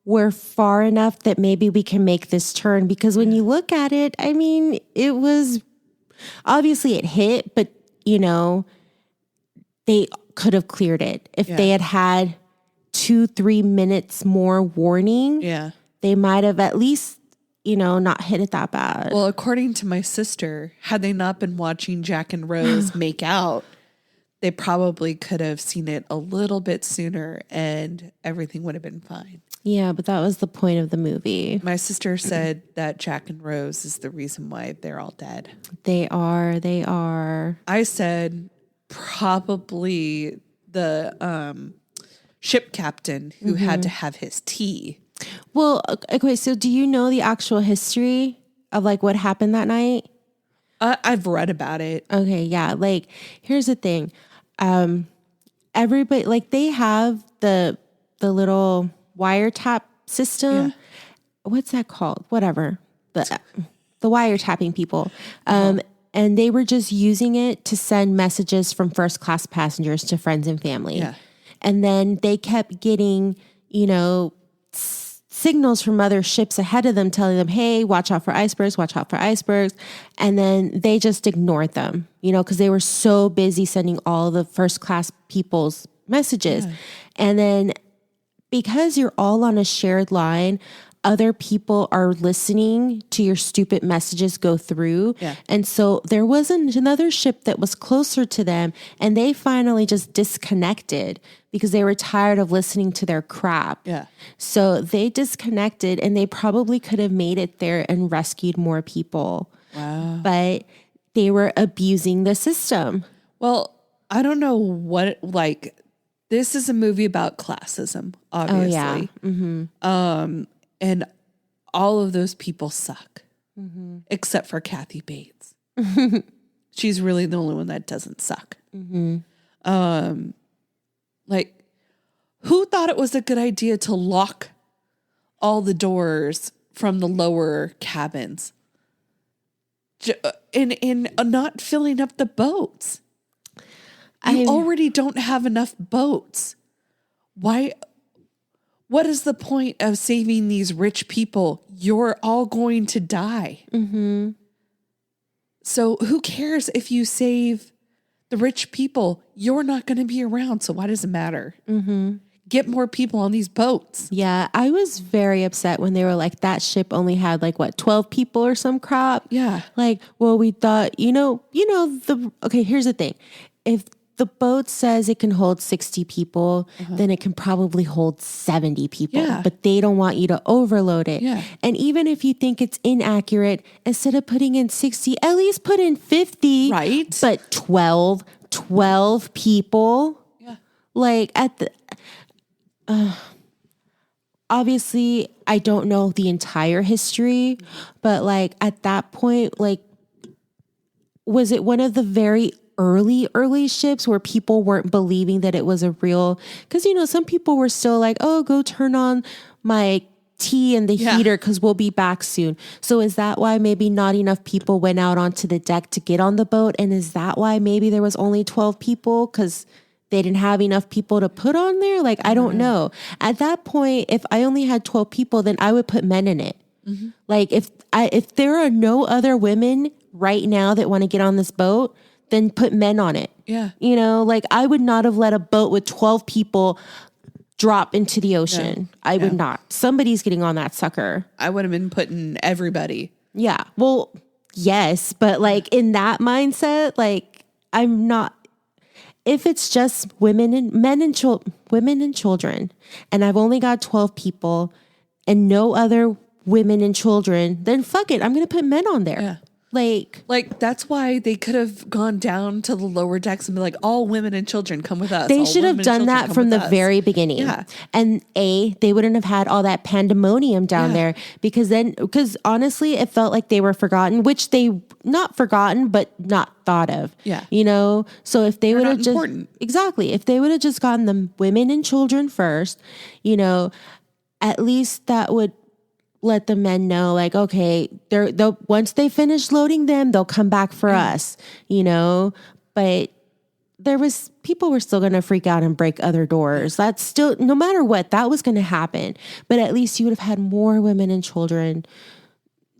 we're far enough that maybe we can make this turn. Because when you look at it, I mean, it was obviously it hit, but, they could have cleared it. If they had had 2-3 minutes more warning, they might have at least, not hit it that bad. Well, according to my sister, had they not been watching Jack and Rose make out, they probably could have seen it a little bit sooner and everything would have been fine. Yeah, but that was the point of the movie. My sister said that Jack and Rose is the reason why they're all dead. They are. I said probably the ship captain who had to have his tea. Well, okay, so do you know the actual history of like what happened that night? I've read about it. Okay, yeah. Like, here's the thing. Everybody, like, they have the little wiretap system. Yeah. What's that called? Whatever. The wiretapping people. And they were just using it to send messages from first class passengers to friends and family. Yeah. And then they kept getting, signals from other ships ahead of them telling them, hey, watch out for icebergs, watch out for icebergs. And then they just ignored them, because they were so busy sending all the first class people's messages. Yeah. And then because you're all on a shared line, other people are listening to your stupid messages go through. Yeah. And so there wasn't another ship that was closer to them. And they finally just disconnected because they were tired of listening to their crap. Yeah. So they disconnected and they probably could have made it there and rescued more people. Wow. But they were abusing the system. Well, I don't know what, like, this is a movie about classism, obviously. Oh, yeah. Mm-hmm. And all of those people suck, except for Kathy Bates. She's really the only one that doesn't suck. Like, who thought it was a good idea to lock all the doors from the lower cabins and not filling up the boats? You already don't have enough boats. Why? What is the point of saving these rich people? You're all going to die. Mm-hmm. So who cares if you save the rich people? You're not going to be around. So why does it matter? Mm-hmm. Get more people on these boats. Yeah, I was very upset when they were like, that ship only had 12 people or some crap. Yeah. Like, well, we thought, okay, here's the thing. If the boat says it can hold 60 people, then it can probably hold 70 people. Yeah. But they don't want you to overload it. Yeah. And even if you think it's inaccurate, instead of putting in 60, at least put in 50. Right. But 12 people. Yeah. Like at the... obviously, I don't know the entire history, but at that point, was it one of the very early ships where people weren't believing that it was a real, because some people were still like, oh, go turn on my tea in the heater because we'll be back soon. So is that why maybe not enough people went out onto the deck to get on the boat? And is that why maybe there was only 12 people because they didn't have enough people to put on there? I don't know. At that point, if I only had 12 people, then I would put men in it. Mm-hmm. If there are no other women right now that want to get on this boat, then put men on it. Yeah. I would not have let a boat with 12 people drop into the ocean. No. I would not. Somebody's getting on that sucker. I would have been putting everybody. Yeah. Well, yes. But in that mindset, I'm not. If it's just women and children, and I've only got 12 people and no other women and children, then fuck it. I'm going to put men on there. Yeah. Like, that's why they could have gone down to the lower decks and be like, all women and children come with us. They All should have women and done children that come from with the us. very beginning. Yeah. And they wouldn't have had all that pandemonium down there because honestly, it felt like they were forgotten, which they not forgotten, but not thought of. Yeah. You know? So if they would have just, important. exactly, if they would have just gotten the women and children first, you know, at least that would let the men know, like, okay, they'll once they finish loading them, they'll come back for us, you know. But people were still going to freak out and break other doors. That's still, no matter what, that was going to happen. But at least you would have had more women and children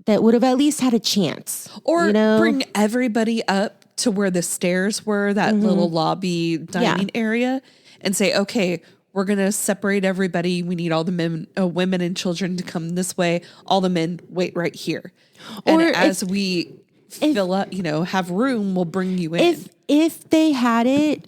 that would have at least had a chance. Or you know? bring everybody up to where the stairs were, that little lobby dining area, and say, okay, we're going to separate everybody. We need all the women and children to come this way. All the men wait right here. And as we fill up, you know, have room, we'll bring you in. If they had it,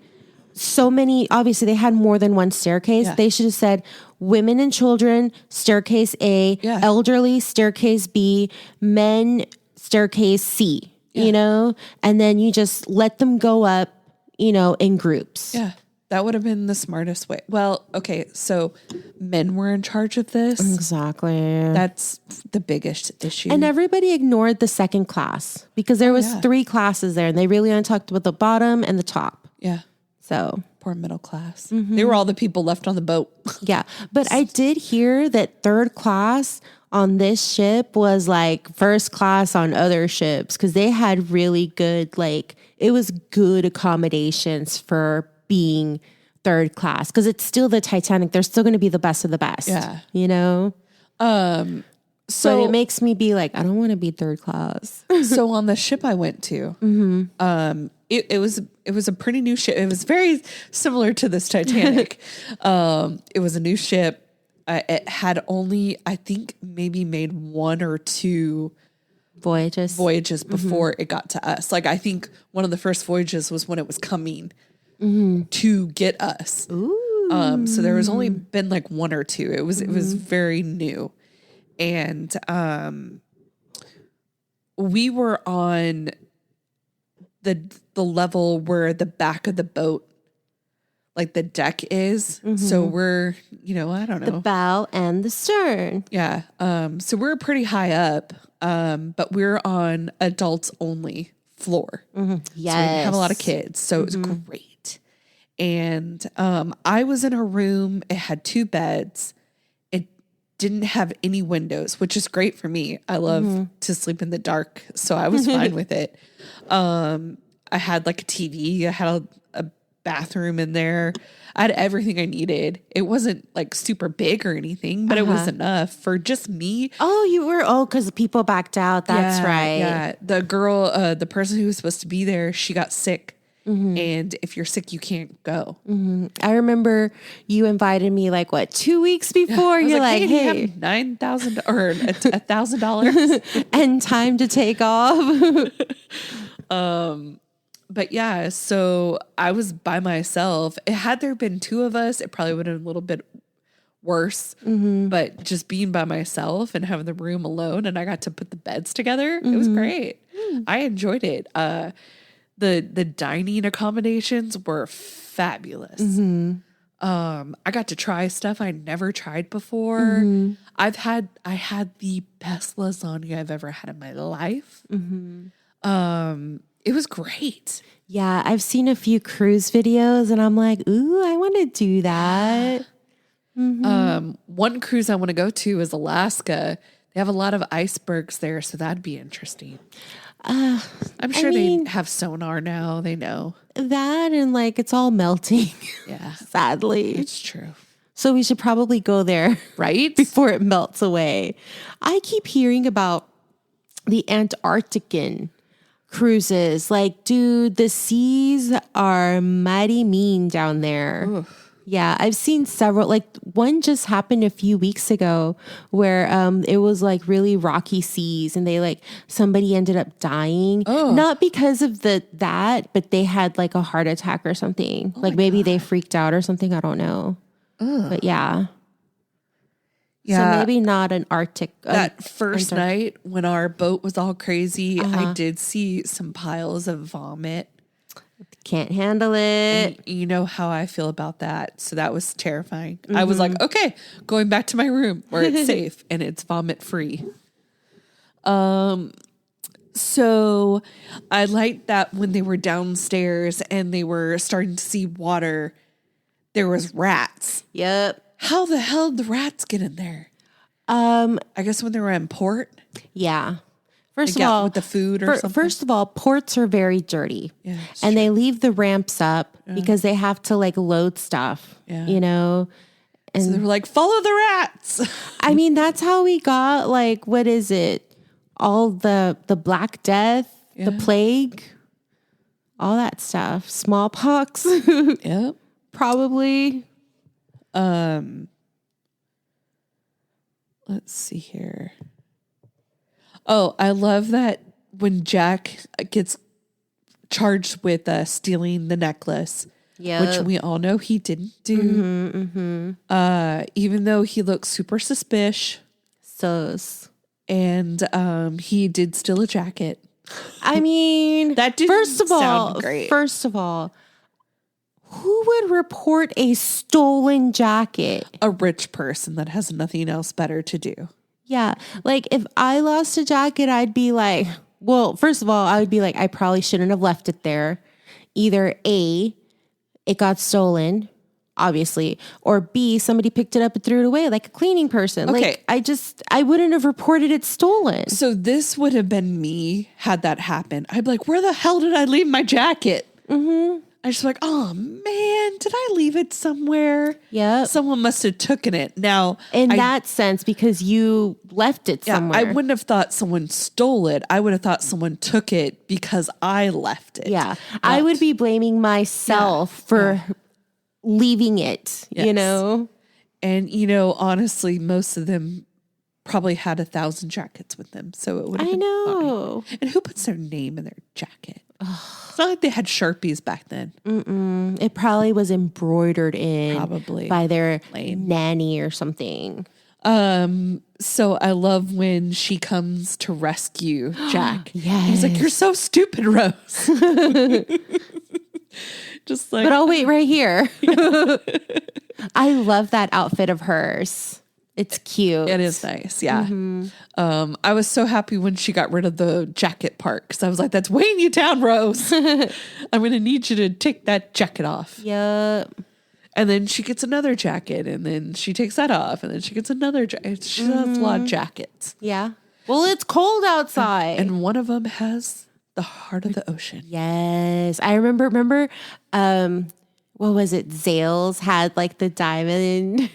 obviously they had more than one staircase. Yeah. They should have said women and children, staircase A, elderly, staircase B, men, staircase C, you know, and then you just let them go up, you know, in groups. Yeah. That would have been the smartest way. Well, okay, so men were in charge of this. Exactly. That's the biggest issue. And everybody ignored the second class because there was 3 classes there and they really only talked about the bottom and the top. Yeah. So poor middle class. They were all the people left on the boat. Yeah. But I did hear that third class on this ship was like first class on other ships because they had really good, it was good accommodations for being third class because it's still the Titanic. They're still going to be the best of the best. Yeah. You know? So but it makes me be like, I don't want to be third class. So on the ship I went to, it was a pretty new ship. It was very similar to this Titanic. It was a new ship. It had only, I think, maybe made 1 or 2 voyages before it got to us. Like, I think one of the first voyages was when it was coming to get us. Ooh. So there was only been like 1 or 2. It was very new. And we were on the level where the back of the boat, like the deck is. So we're, you know, I don't know. The bow and the stern. Yeah. So we're pretty high up, but we're on adults only floor. Yes. So we didn't have a lot of kids. So it was great. And I was in a room. It had 2 beds. It didn't have any windows, which is great for me. I love to sleep in the dark. So I was fine with it. I had like a TV. I had a bathroom in there. I had everything I needed. It wasn't like super big or anything, but it was enough for just me. Oh, you were, because people backed out. That's right. Yeah. The girl, the person who was supposed to be there, she got sick. And if you're sick, you can't go. I remember you invited me 2 weeks before. You're like, hey, $9,000 or $1,000 and time to take off. But yeah, so I was by myself. Had there been 2 of us, it probably would have been a little bit worse. But just being by myself and having the room alone, and I got to put the beds together, it was great. I enjoyed it. The dining accommodations were fabulous. I got to try stuff I never tried before. I had the best lasagna I've ever had in my life. It was great. Yeah, I've seen a few cruise videos and I'm like, ooh, I want to do that. One cruise I want to go to is Alaska. They have a lot of icebergs there, so that'd be interesting. I'm sure they have sonar now. They know that, and it's all melting. Yeah, sadly, it's true. So we should probably go there, right, before it melts away. I keep hearing about the Antarctican cruises. Dude, the seas are mighty mean down there. Oof. Yeah, I've seen several, one just happened a few weeks ago where it was really rocky seas and somebody ended up dying. Oh. Not because of that, but they had a heart attack or something. Maybe they freaked out or something. I don't know. Ugh. But yeah. Yeah. So maybe not an Arctic. That first night when our boat was all crazy, I did see some piles of vomit. Can't handle it. And you know how I feel about that. So that was terrifying. I was like, okay, going back to my room where it's safe and it's vomit free. So I liked that when they were downstairs and they were starting to see water, there was rats. Yep. How the hell did the rats get in there? I guess when they were in port. Yeah. First of Like, all, with the food or something. First of all, ports are very dirty. Yeah, and they leave the ramps up because they have to like load stuff, you know? And so they were like, follow the rats. I mean, that's how we got like, what is it? All the Black Death, the plague, all that stuff. Smallpox. Yep. Probably. Let's see here. Oh, I love that when Jack gets charged with stealing the necklace, which we all know he didn't do. Even though he looks super suspicious. And he did steal a jacket. I mean, that didn't sound great. First of all, who would report a stolen jacket? A rich person that has nothing else better to do. Yeah. Like if I lost a jacket, I'd be like, well, first of all, I would be like, I probably shouldn't have left it there. Either A, it got stolen, obviously, or B, somebody picked it up and threw it away like a cleaning person. Okay. Like I wouldn't have reported it stolen. So this would have been me had that happened. I'd be like, where the hell did I leave my jacket? I just like, oh man, did I leave it somewhere? Yeah. Someone must have taken it. Now, in that sense, because you left it somewhere. I wouldn't have thought someone stole it. I would have thought someone took it because I left it. Yeah. I would be blaming myself for leaving it, you know? And, you know, honestly, most of them probably had 1,000 jackets with them. So it would have been know. fine. And who puts their name in their jacket? It's not like they had Sharpies back then. It probably was embroidered in by their nanny or something. So I love when she comes to rescue Jack. Yes. He's like, you're so stupid, Rose. Just like, but I'll wait right here. I love that outfit of hers. It's cute. It is nice. Yeah. I was so happy when she got rid of the jacket part because I was like, that's weighing you down, Rose. I'm going to need you to take that jacket off. Yep. And then she gets another jacket and then she takes that off and then she gets another jacket. She has a lot of jackets. Yeah. Well, it's cold outside. And one of them has the heart of the ocean. Yes. I remember, what was it? Zales had like the diamond.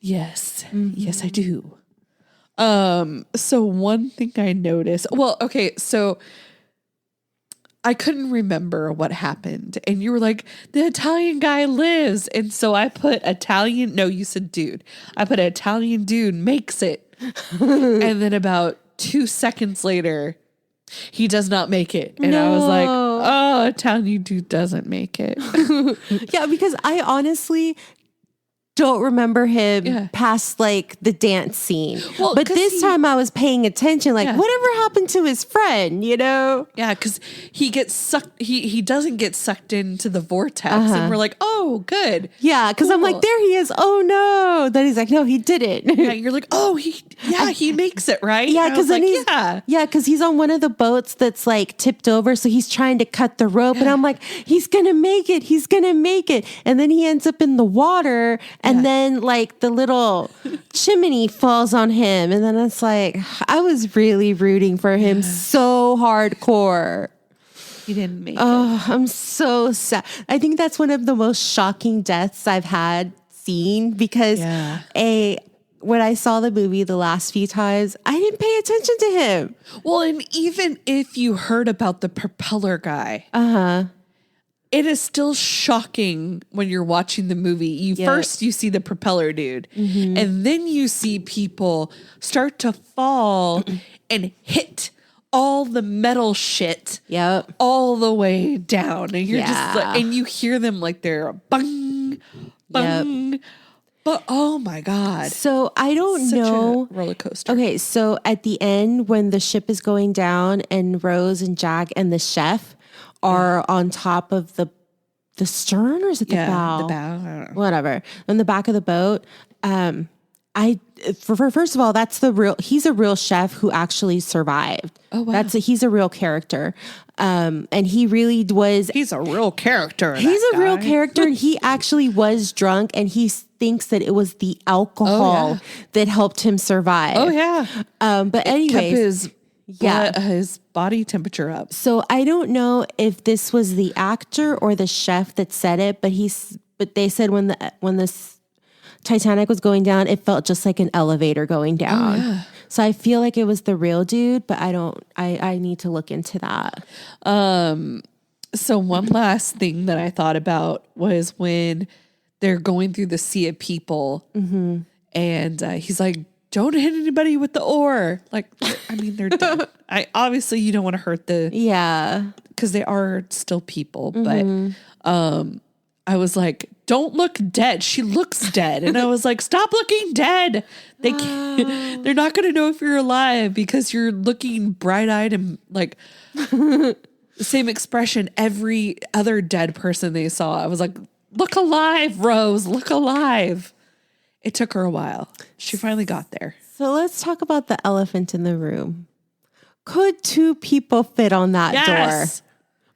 Yes. Yes, I do. So one thing I noticed, well, okay, so I couldn't remember what happened. And you were like, the Italian guy lives. And so I put Italian, no, you said dude. I put Italian dude makes it. And then about 2 seconds later, he does not make it. And I was like, oh, Italian dude doesn't make it. Yeah, because I honestly don't remember him past like the dance scene. Well, but this time I was paying attention, like whatever happened to his friend, you know? Yeah, because he gets sucked, he doesn't get sucked into the vortex. And we're like, oh, good. Yeah, because I'm like, there he is. Oh no. Then he's like, no, he didn't. Yeah, you're like, oh, he makes it, right? Yeah, because then because he's on one of the boats that's like tipped over, so he's trying to cut the rope, and I'm like, he's gonna make it, and then he ends up in the water, and then like the little chimney falls on him, and then it's like I was really rooting for him so hardcore. He didn't make it. Oh, I'm so sad. I think that's one of the most shocking deaths I've seen because when I saw the movie the last few times, I didn't pay attention to him. Well, and even if you heard about the propeller guy, it is still shocking when you're watching the movie. First you see the propeller dude, and then you see people start to fall and hit all the metal shit all the way down. And you're just like, and you hear them like they're bang, bang. But oh my God. So I don't know. A roller coaster. Okay, so at the end when the ship is going down and Rose and Jack and the chef are on top of the stern, or is it the bow? The bow. I don't know. Whatever. On the back of the boat. First of all, he's a real chef who actually survived. Oh, wow. He's a real character. And he really was. He's a real character. He's a real character, and he actually was drunk, and he thinks that it was the alcohol that helped him survive. Oh yeah. But anyways, kept his body temperature up. So I don't know if this was the actor or the chef that said it, but they said when this Titanic was going down, it felt just like an elevator going down. Oh, yeah. So I feel like it was the real dude, but I need to look into that. So one last thing that I thought about was when they're going through the sea of people, and he's like, "Don't hit anybody with the oar." Like, I mean, they're dead. Obviously you don't want to hurt because they are still people, but I was like, "Don't look dead. She looks dead." And I was like, "Stop looking dead. They're not going to know if you're alive because you're looking bright-eyed and like the same expression every other dead person they saw." I was like, "Look alive, Rose. Look alive." It took her a while. She finally got there. So let's talk about the elephant in the room. Could two people fit on that door?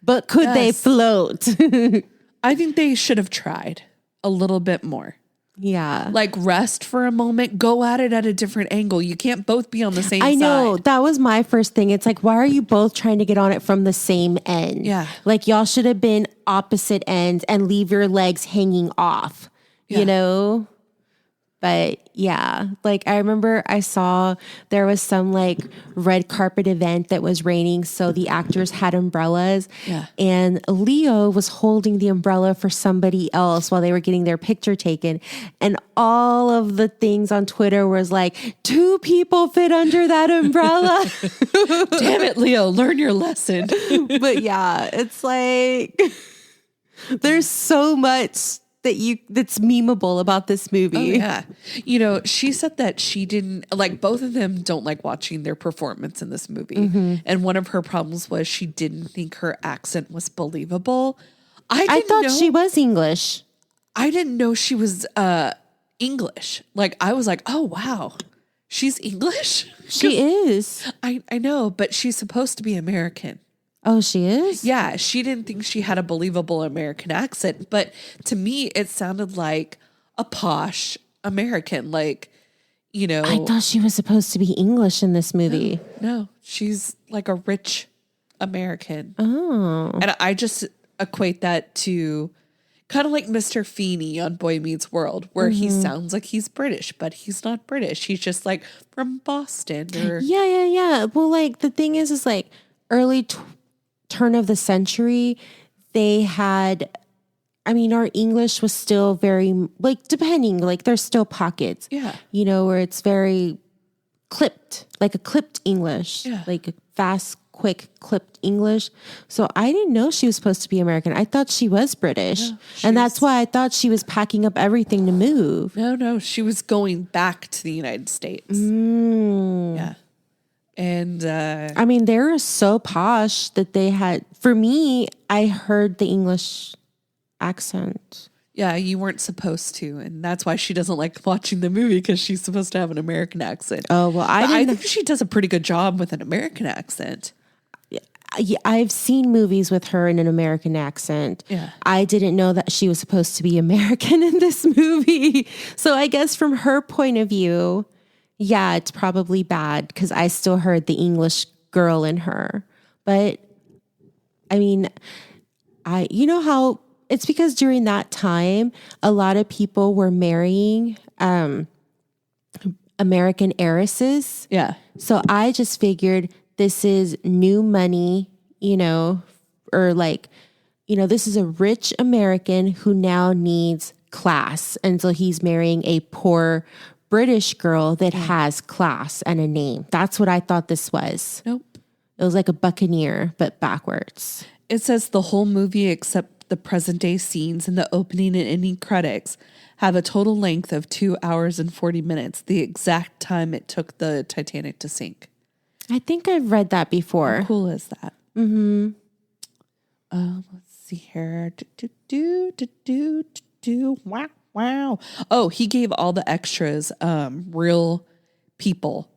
But could they float? I think they should have tried a little bit more. Yeah. Like rest for a moment, go at it at a different angle. You can't both be on the same side. I know. That was my first thing. It's like, why are you both trying to get on it from the same end? Yeah. Like y'all should have been opposite ends and leave your legs hanging off, you know? But yeah, like I remember I saw there was some like red carpet event that was raining. So the actors had umbrellas and Leo was holding the umbrella for somebody else while they were getting their picture taken. And all of the things on Twitter was like, two people fit under that umbrella. Damn it, Leo, learn your lesson. But yeah, it's like there's so much that's memeable about this movie. Oh, yeah. You know, she said that she didn't like, both of them don't like watching their performance in this movie. And one of her problems was she didn't think her accent was believable. I thought she was English. I didn't know she was English. Like I was like, "Oh wow. She's English?" She is. I know, but she's supposed to be American. Oh, she is? Yeah, she didn't think she had a believable American accent, but to me, it sounded like a posh American, like, you know. I thought she was supposed to be English in this movie. No, she's like a rich American. Oh. And I just equate that to kind of like Mr. Feeney on Boy Meets World, where he sounds like he's British, but he's not British. He's just like from Boston. Or Yeah. Well, like the thing is like early turn of the century, they had, I mean, our English was still very, like, depending, like, there's still pockets, you know, where it's very clipped, like a clipped English, like a fast, quick, clipped English. So I didn't know she was supposed to be American. I thought she was British. And that's why I thought she was packing up everything to move. No, she was going back to the United States. Yeah. And I mean, they were so posh that they had, for me, I heard the English accent. Yeah, you weren't supposed to. And that's why she doesn't like watching the movie, because she's supposed to have an American accent. Oh, well, I think she does a pretty good job with an American accent. Yeah, I've seen movies with her in an American accent. Yeah. I didn't know that she was supposed to be American in this movie. So I guess from her point of view, yeah, it's probably bad because I still heard the English girl in her. But I mean, you know how it's because during that time, a lot of people were marrying American heiresses. Yeah. So I just figured this is new money, you know, or like, you know, this is a rich American who now needs class. And so he's marrying a poor British girl that has class and a name. That's what I thought this was. Nope. It was like a buccaneer, but backwards. It says the whole movie, except the present day scenes and the opening and ending credits, have a total length of 2 hours and 40 minutes, the exact time it took the Titanic to sink. I think I've read that before. How cool is that? Let's see here. Wow. Oh, he gave all the extras real people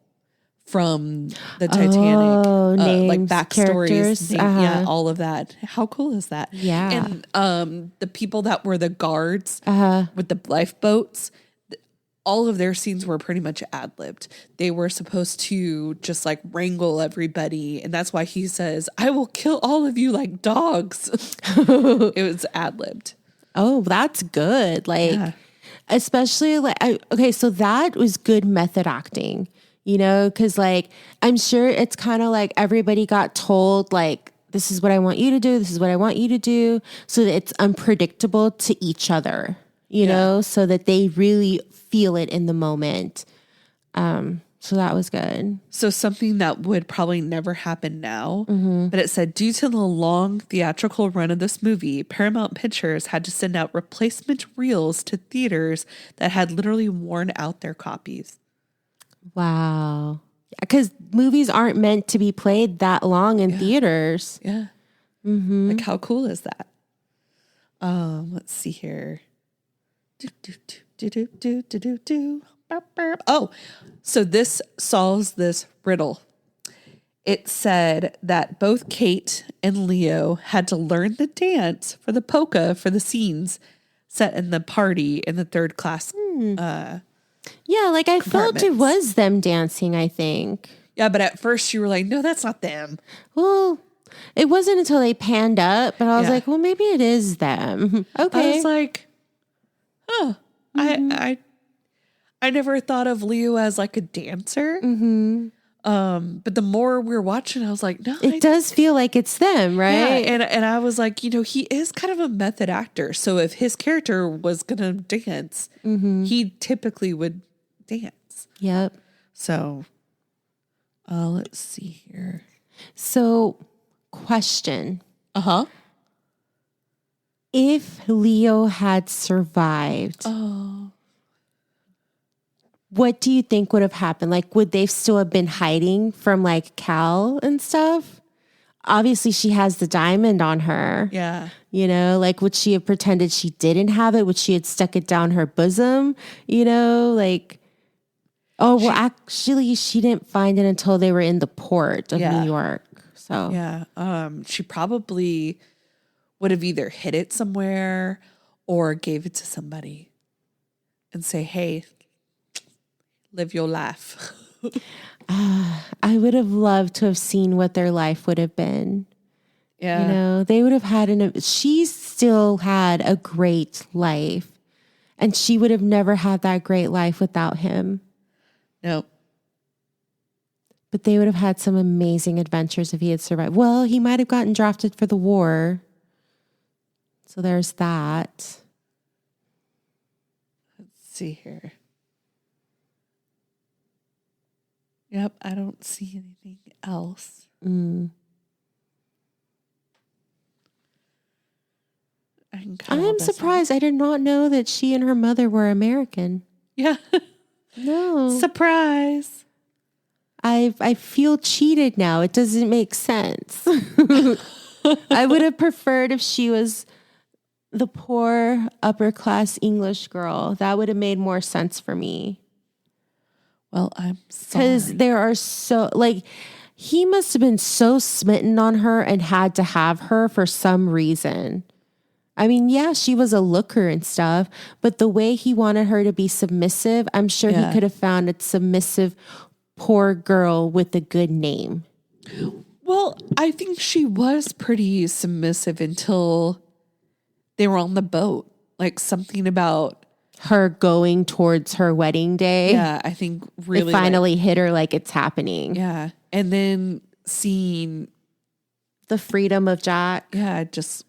from the Titanic, like names, backstories, characters. all of that. How cool is that? Yeah. And the people that were the guards with the lifeboats, all of their scenes were pretty much ad-libbed. They were supposed to just like wrangle everybody, and that's why he says, "I will kill all of you like dogs." It was ad-libbed. Oh, that's good. Like, especially like, okay, so that was good method acting, you know, because like, I'm sure it's kind of like everybody got told, like, this is what I want you to do, this is what I want you to do, so that it's unpredictable to each other, you know, so that they really feel it in the moment. So that was good. So something that would probably never happen now, but it said, due to the long theatrical run of this movie, Paramount Pictures had to send out replacement reels to theaters that had literally worn out their copies. Wow. Because movies aren't meant to be played that long in theaters. Yeah. Like, how cool is that? Let's see here. Oh, so this solves this riddle. It said that both Kate and Leo had to learn the dance for the polka for the scenes set in the party in the third class. Yeah, like I felt it was them dancing, I think. Yeah, but at first you were like, no, that's not them. Well, it wasn't until they panned up, but I was like, well, maybe it is them. Okay. I was like, oh, I never thought of Leo as like a dancer. But the more we were watching, I was like, no, it does feel like it's them, right? Yeah, and I was like, you know, he is kind of a method actor. So if his character was gonna dance, he typically would dance. Yep. So, let's see here. So, question. If Leo had survived, what do you think would have happened? Like, would they still have been hiding from like Cal and stuff? Obviously, she has the diamond on her. Yeah. You know, like, would she have pretended she didn't have it? Would she have stuck it down her bosom? You know, like, oh, well, actually, she didn't find it until they were in the port of New York. So, yeah. She probably would have either hid it somewhere or gave it to somebody and say, hey, live your life. I would have loved to have seen what their life would have been. Yeah. You know, they would have had she still had a great life, and she would have never had that great life without him. Nope. But they would have had some amazing adventures if he had survived. Well, he might have gotten drafted for the war. So there's that. Let's see here. Yep, I don't see anything else. I'm surprised. I did not know that she and her mother were American. Yeah. No. Surprise. I feel cheated now. It doesn't make sense. I would have preferred if she was the poor upper class English girl. That would have made more sense for me. Well, I'm sorry. Because there are he must have been so smitten on her and had to have her for some reason. I mean, yeah, she was a looker and stuff, but the way he wanted her to be submissive, I'm sure he could have found a submissive poor girl with a good name. Well, I think she was pretty submissive until they were on the boat. Like something about her going towards her wedding day. Yeah, I think really it finally hit her like it's happening. Yeah. And then seeing the freedom of Jack. Yeah, just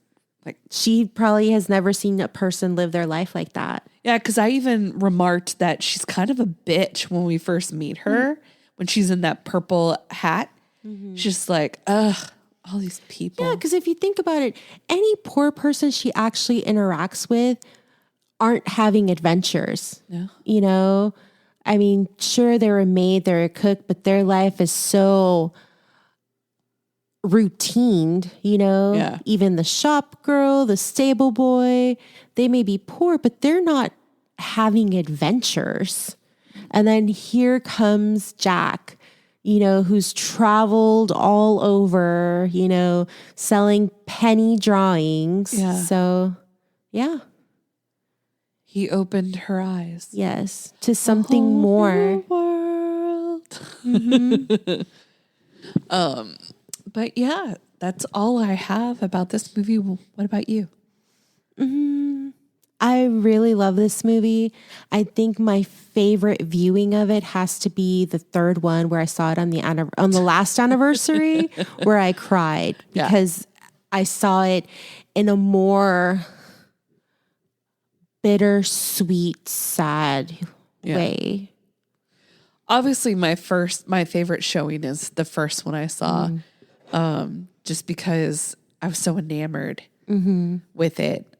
like she probably has never seen a person live their life like that. Yeah, because I even remarked that she's kind of a bitch when we first meet her, when she's in that purple hat. She's just like, ugh, all these people. Yeah, because if you think about it, any poor person she actually interacts with aren't having adventures. Yeah. You know, I mean, sure, they're a maid, they're a cook, but their life is so routined, you know. Yeah. Even the shop girl, the stable boy, they may be poor, but they're not having adventures. And then here comes Jack, you know, who's traveled all over, you know, selling penny drawings. Yeah. So, yeah. He opened her eyes. Yes, to something more. World. But yeah, that's all I have about this movie. What about you? I really love this movie. I think my favorite viewing of it has to be the third one where I saw it on the last anniversary where I cried because I saw it in a more bittersweet, sad way. Obviously, my favorite showing is the first one I saw, just because I was so enamored with it.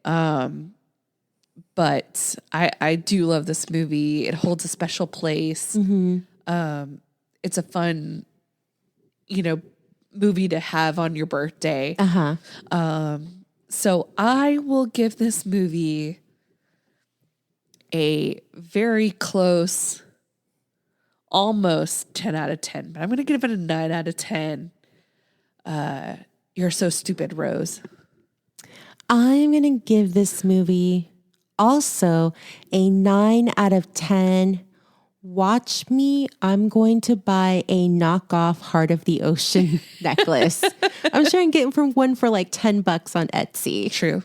But I do love this movie. It holds a special place. It's a fun, you know, movie to have on your birthday. So I will give this movie a very close, almost 10 out of 10, but I'm going to give it a 9 out of 10. You're So Stupid, Rose. I'm going to give this movie also a 9 out of 10. Watch me. I'm going to buy a knockoff Heart of the Ocean necklace. I'm sure I can get one for like $10 on Etsy. True.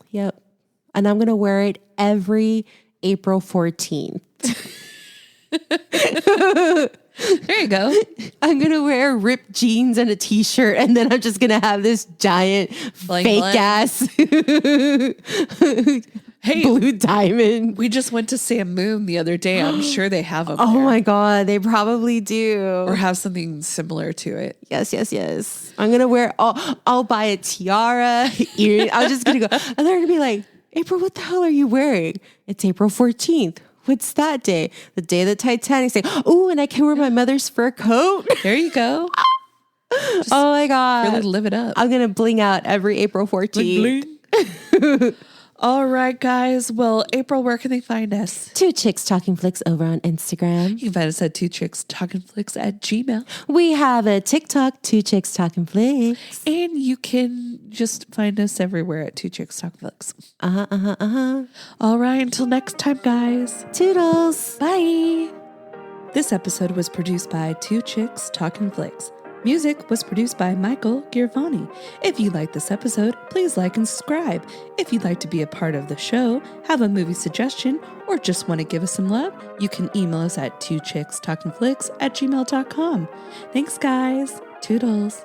Yep. And I'm going to wear it every April 14th. There you go. I'm going to wear ripped jeans and a t-shirt, and then I'm just going to have this giant Bling, fake bling. ass Hey, blue diamond. we just went to Sam Moon the other day. I'm sure they have them Oh there. my God, they probably do. Or have something similar to it. Yes. I'm going to wear, I'll buy a tiara, earring. I'm just going to go, and they're going to be like, April, what the hell are you wearing? It's April 14th. What's that day? The day of the Titanic. Say, oh, and I can wear my mother's fur coat. There you go. Oh my God. Really live it up. I'm going to bling out every April 14th. Bling. All right, guys. Well, April, where can they find us? Two Chicks Talking Flicks over on Instagram. You can find us at Two Chicks Talkin Flicks at Gmail. We have a TikTok, Two Chicks Talking Flicks. And you can just find us everywhere at Two Chicks Talkin Flicks. All right. Until next time, guys. Toodles. Bye. This episode was produced by Two Chicks Talkin Flicks. Music was produced by Michael Girvani. If you like this episode, please like and subscribe. If you'd like to be a part of the show, have a movie suggestion, or just want to give us some love, you can email us at twochickstalkinflicks@gmail.com. Thanks, guys. Toodles.